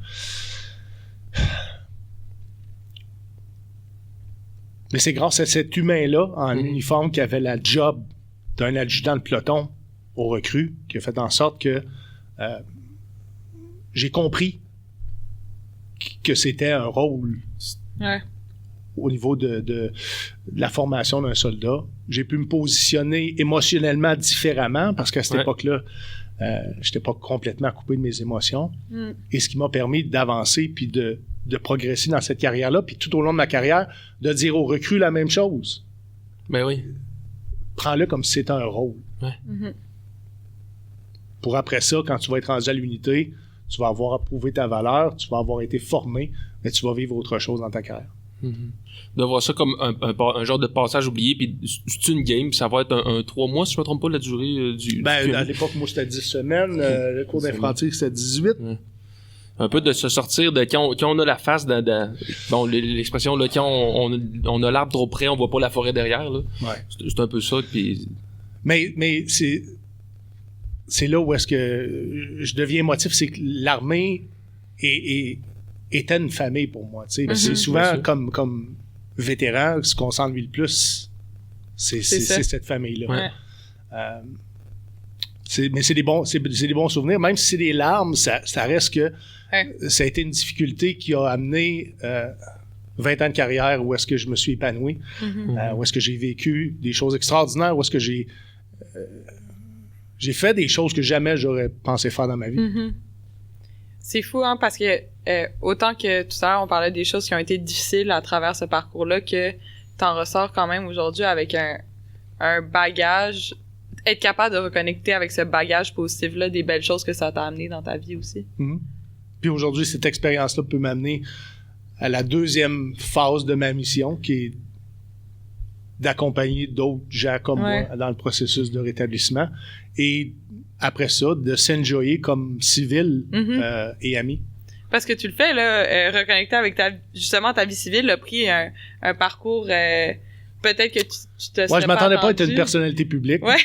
Mais c'est grâce à cet humain-là, en uniforme, qui avait la job d'un adjudant de peloton au recrue, qui a fait en sorte que j'ai compris que c'était un rôle Ouais. au niveau de la formation d'un soldat. J'ai pu me positionner émotionnellement différemment parce qu'à cette époque-là, j'étais pas complètement coupé de mes émotions. Mm. Et ce qui m'a permis d'avancer puis de progresser dans cette carrière-là, puis tout au long de ma carrière, de dire aux recrues la même chose. Ben oui. Prends-le comme si c'était un rôle. Mhm. Pour après ça, quand tu vas être rendu à l'unité, tu vas avoir approuvé ta valeur, tu vas avoir été formé, mais tu vas vivre autre chose dans ta carrière. De voir ça comme un genre de passage oublié, puis c'est une game, puis ça va être un 3 mois, si je me trompe pas, la durée du Ben, à l'époque, moi, c'était 10 semaines. Le cours d'infanterie, c'était 18. un peu de se sortir de quand on a la face bon, l'expression là, quand on a l'arbre trop près, on voit pas la forêt derrière là. Ouais. C'est un peu ça, puis Mais c'est là où est-ce que je deviens émotif, c'est que l'armée était une famille pour moi. Tu sais. Mhm. C'est souvent Bien sûr. comme vétéran, ce qu'on s'ennuie le plus, c'est cette famille-là. Ouais. Mais c'est des bons souvenirs. Même si c'est des larmes, ça reste que ça a été une difficulté qui a amené 20 ans de carrière où est-ce que je me suis épanoui, où est-ce que j'ai vécu des choses extraordinaires, où est-ce que j'ai fait des choses que jamais j'aurais pensé faire dans ma vie. Mhm. C'est fou, hein, parce que autant que tout à l'heure, on parlait des choses qui ont été difficiles à travers ce parcours-là, que t'en ressors quand même aujourd'hui avec un bagage, être capable de reconnecter avec ce bagage positif-là, des belles choses que ça t'a amené dans ta vie aussi. Mhm. Puis aujourd'hui, cette expérience-là peut m'amener à la deuxième phase de ma mission, qui est d'accompagner d'autres gens comme moi dans le processus de rétablissement. Et après ça, de s'enjoyer comme civil et ami. parce que tu le fais, là, reconnecter avec justement ta vie civile, a pris un parcours, peut-être que tu te serais je m'attendais pas à être attendu. une personnalité publique. Ouais.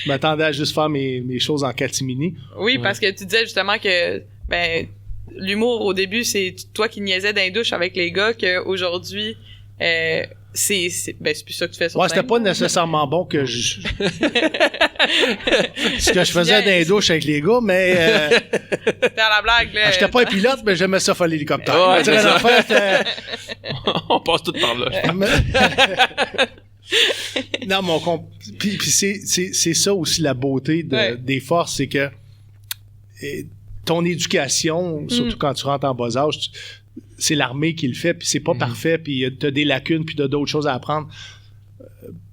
Je m'attendais à juste faire mes choses en catimini. Oui, parce que tu disais justement que, l'humour, au début, c'est toi qui niaisais dans les douches avec les gars, qu'aujourd'hui, c'est plus ça que tu fais sur scène. C'était pas nécessairement bon que ce que je faisais dans les douches avec les gars, mais C'était à la blague, là. j'étais pas un pilote, mais j'aimais ça faire l'hélicoptère. Ouais, Je veux dire, c'est en fait, On passe tout par là. non, puis c'est ça aussi la beauté des forces, c'est que ton éducation, surtout quand tu rentres en bas âge, c'est l'armée qui le fait, puis c'est pas parfait, puis t'as des lacunes, puis t'as d'autres choses à apprendre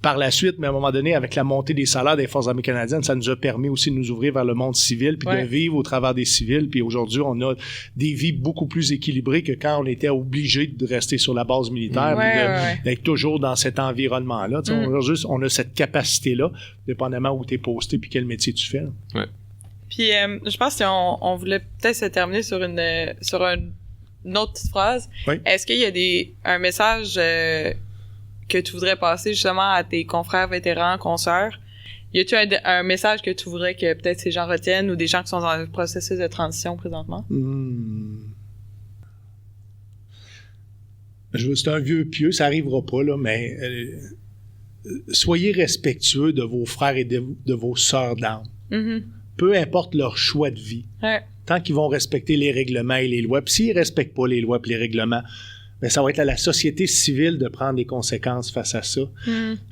par la suite, mais à un moment donné, avec la montée des salaires des Forces armées canadiennes, ça nous a permis aussi de nous ouvrir vers le monde civil, puis de vivre au travers des civils, puis aujourd'hui, on a des vies beaucoup plus équilibrées que quand on était obligé de rester sur la base militaire, d'être toujours dans cet environnement-là. Aujourd'hui, on a cette capacité-là, dépendamment où tu es posté, puis quel métier tu fais. Ouais. Puis je pense qu'on voulait peut-être se terminer sur une autre petite phrase. Oui. Est-ce qu'il y a un message que tu voudrais passer justement à tes confrères vétérans, consoeurs? Y a-tu un message que tu voudrais que peut-être ces gens retiennent ou des gens qui sont dans le processus de transition présentement? C'est un vieux pieux, ça arrivera pas, là, mais soyez respectueux de vos frères et de vos sœurs d'âme. Mm-hmm. Peu importe leur choix de vie. Ouais. Tant qu'ils vont respecter les règlements et les lois. Puis s'ils ne respectent pas les lois et les règlements, ben ça va être à la société civile de prendre les conséquences face à ça.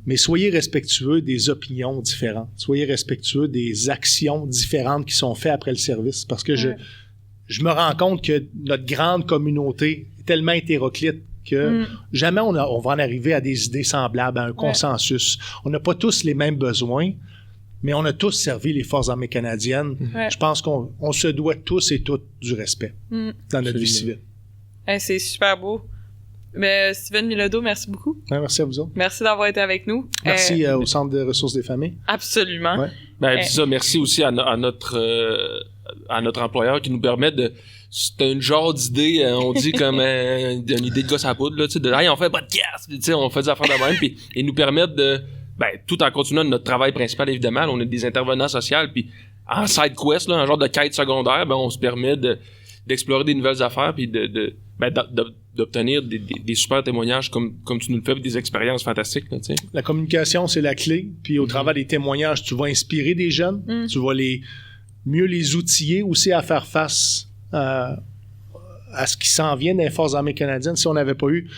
Mais soyez respectueux des opinions différentes. Soyez respectueux des actions différentes qui sont faites après le service. Parce que je me rends compte que notre grande communauté est tellement hétéroclite que jamais on va en arriver à des idées semblables, à un consensus. On n'a pas tous les mêmes besoins, mais on a tous servi les Forces armées canadiennes. Je pense qu'on se doit tous et toutes du respect dans notre vie civile. C'est super beau. Mais Steven Bilodeau, merci beaucoup. Merci à vous autres. Merci d'avoir été avec nous. Merci au Centre de ressources des familles. Absolument. C'est ça, merci aussi à notre employeur qui nous permet de... C'est une genre d'idée, on dit comme une idée de gosse à poudre, là, tu sais, hey, on fait un podcast, tu sais, on fait des affaires de même, puis ils nous permettent de... tout en continuant notre travail principal, évidemment, là, on est des intervenants sociaux, puis en side quest, là, un genre de quête secondaire, on se permet d'explorer des nouvelles affaires, puis d'obtenir des super témoignages comme tu nous le fais, puis des expériences fantastiques, là, tu sais. La communication, c'est la clé, puis au travers des témoignages, tu vas inspirer des jeunes, tu vas mieux les outiller aussi à faire face à ce qui s'en vient dans les Forces armées canadiennes. Si on n'avait pas eu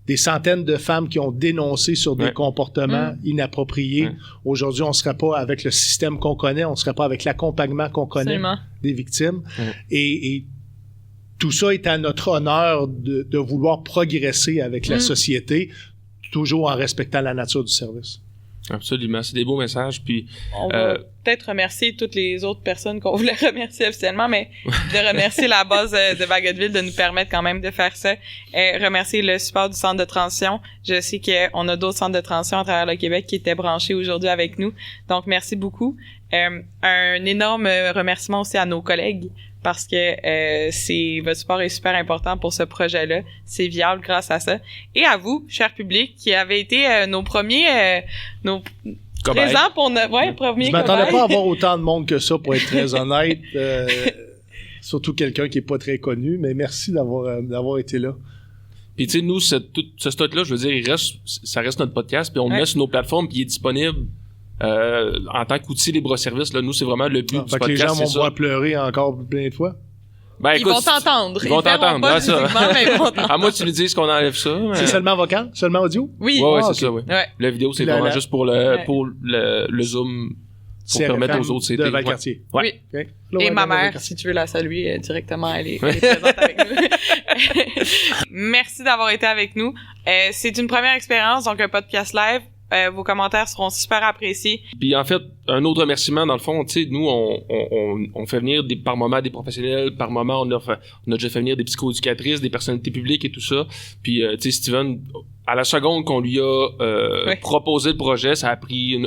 des centaines de femmes qui ont dénoncé sur des comportements inappropriés. Aujourd'hui, on ne serait pas avec le système qu'on connaît, on ne serait pas avec l'accompagnement qu'on connaît des victimes. Et tout ça est à notre honneur de vouloir progresser avec la société, toujours en respectant la nature du service. Absolument, c'est des beaux messages. Puis on va peut-être remercier toutes les autres personnes qu'on voulait remercier officiellement, mais de remercier la base de Bagotville de nous permettre quand même de faire ça. Remercier le support du centre de transition. Je sais qu'on a d'autres centres de transition à travers le Québec qui étaient branchés aujourd'hui avec nous. Donc, merci beaucoup. Un énorme remerciement aussi à nos collègues parce que votre support est super important pour ce projet-là. C'est viable grâce à ça. Et à vous, cher public, qui avez été nos premiers présents pour notre premier. Je m'attendais pas à avoir autant de monde que ça, pour être très honnête. Surtout quelqu'un qui est pas très connu, mais merci d'avoir été là. Puis tu sais, nous, ce stock-là, je veux dire, ça reste notre podcast, puis on le met sur nos plateformes, puis il est disponible en tant qu'outil libre-service. Là, nous, c'est vraiment le but du podcast. Les gens vont me voir pleurer encore plein de fois. Ils vont t'entendre. Ils vont t'entendre. Pas physiquement, mais ils vont t'entendre. À moi, tu nous dises qu'on enlève ça. Mais... C'est seulement vocal? Seulement audio? Oui. Ouais, c'est ça, oui. Ouais. La vidéo, c'est vraiment juste pour le Zoom, pour permettre aux autres de Valcartier. Oui. Okay. Et ma mère, si tu veux la saluer directement, elle est présente avec nous. Merci d'avoir été avec nous. C'est une première expérience, donc un podcast live. Vos commentaires seront super appréciés. Puis en fait, un autre remerciement, dans le fond, tu sais, nous, on fait venir par moment des professionnels, par moment, on a déjà fait venir des psychoéducatrices, des personnalités publiques et tout ça. Puis, tu sais, Steven, à la seconde qu'on lui a proposé le projet, ça a pris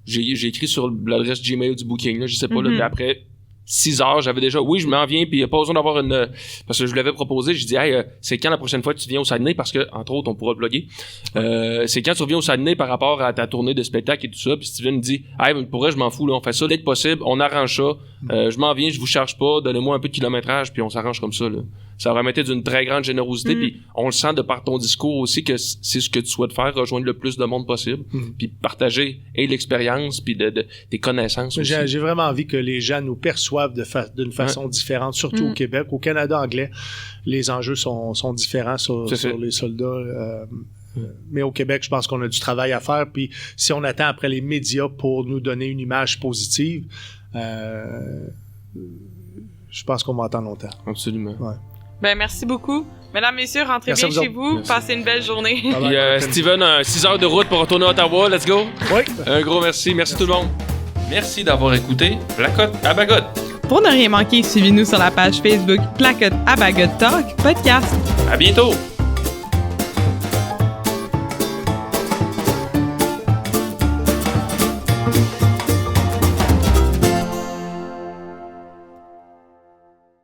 j'ai écrit sur l'adresse Gmail du booking, là, je sais pas, là, mais après, 6 heures, j'avais déjà, oui, je m'en viens, puis il n'y a pas besoin d'avoir parce que je l'avais proposé, j'ai dit, hey, c'est quand la prochaine fois que tu viens au Saguenay, parce que, entre autres, on pourra le bloguer, c'est quand tu reviens au Saguenay par rapport à ta tournée de spectacle et tout ça, puis Steven me dit, hey, pour vrai, je m'en fous, là, on fait ça dès que possible, on arrange ça, je m'en viens, je vous charge pas, donnez-moi un peu de kilométrage, puis on s'arrange comme ça, là. Ça aurait été d'une très grande générosité, puis on le sent de par ton discours aussi que c'est ce que tu souhaites faire, rejoindre le plus de monde possible, puis partager et l'expérience, puis des connaissances aussi. J'ai vraiment envie que les gens nous perçoivent d'une façon différente, surtout au Québec. Au Canada anglais, les enjeux sont différents sur les soldats. Mais au Québec, je pense qu'on a du travail à faire, puis si on attend après les médias pour nous donner une image positive, je pense qu'on va attendre longtemps. Absolument. Ouais. Ben, merci beaucoup. Mesdames, messieurs, rentrez bien chez vous. Merci. Passez une belle journée. Puis Steven, 6 heures de route pour retourner à Ottawa. Let's go. Oui. Un gros merci. Merci tout le monde. Merci d'avoir écouté Placotte à Bagotte. Pour ne rien manquer, suivez-nous sur la page Facebook Placotte à Bagotte Talk Podcast. À bientôt.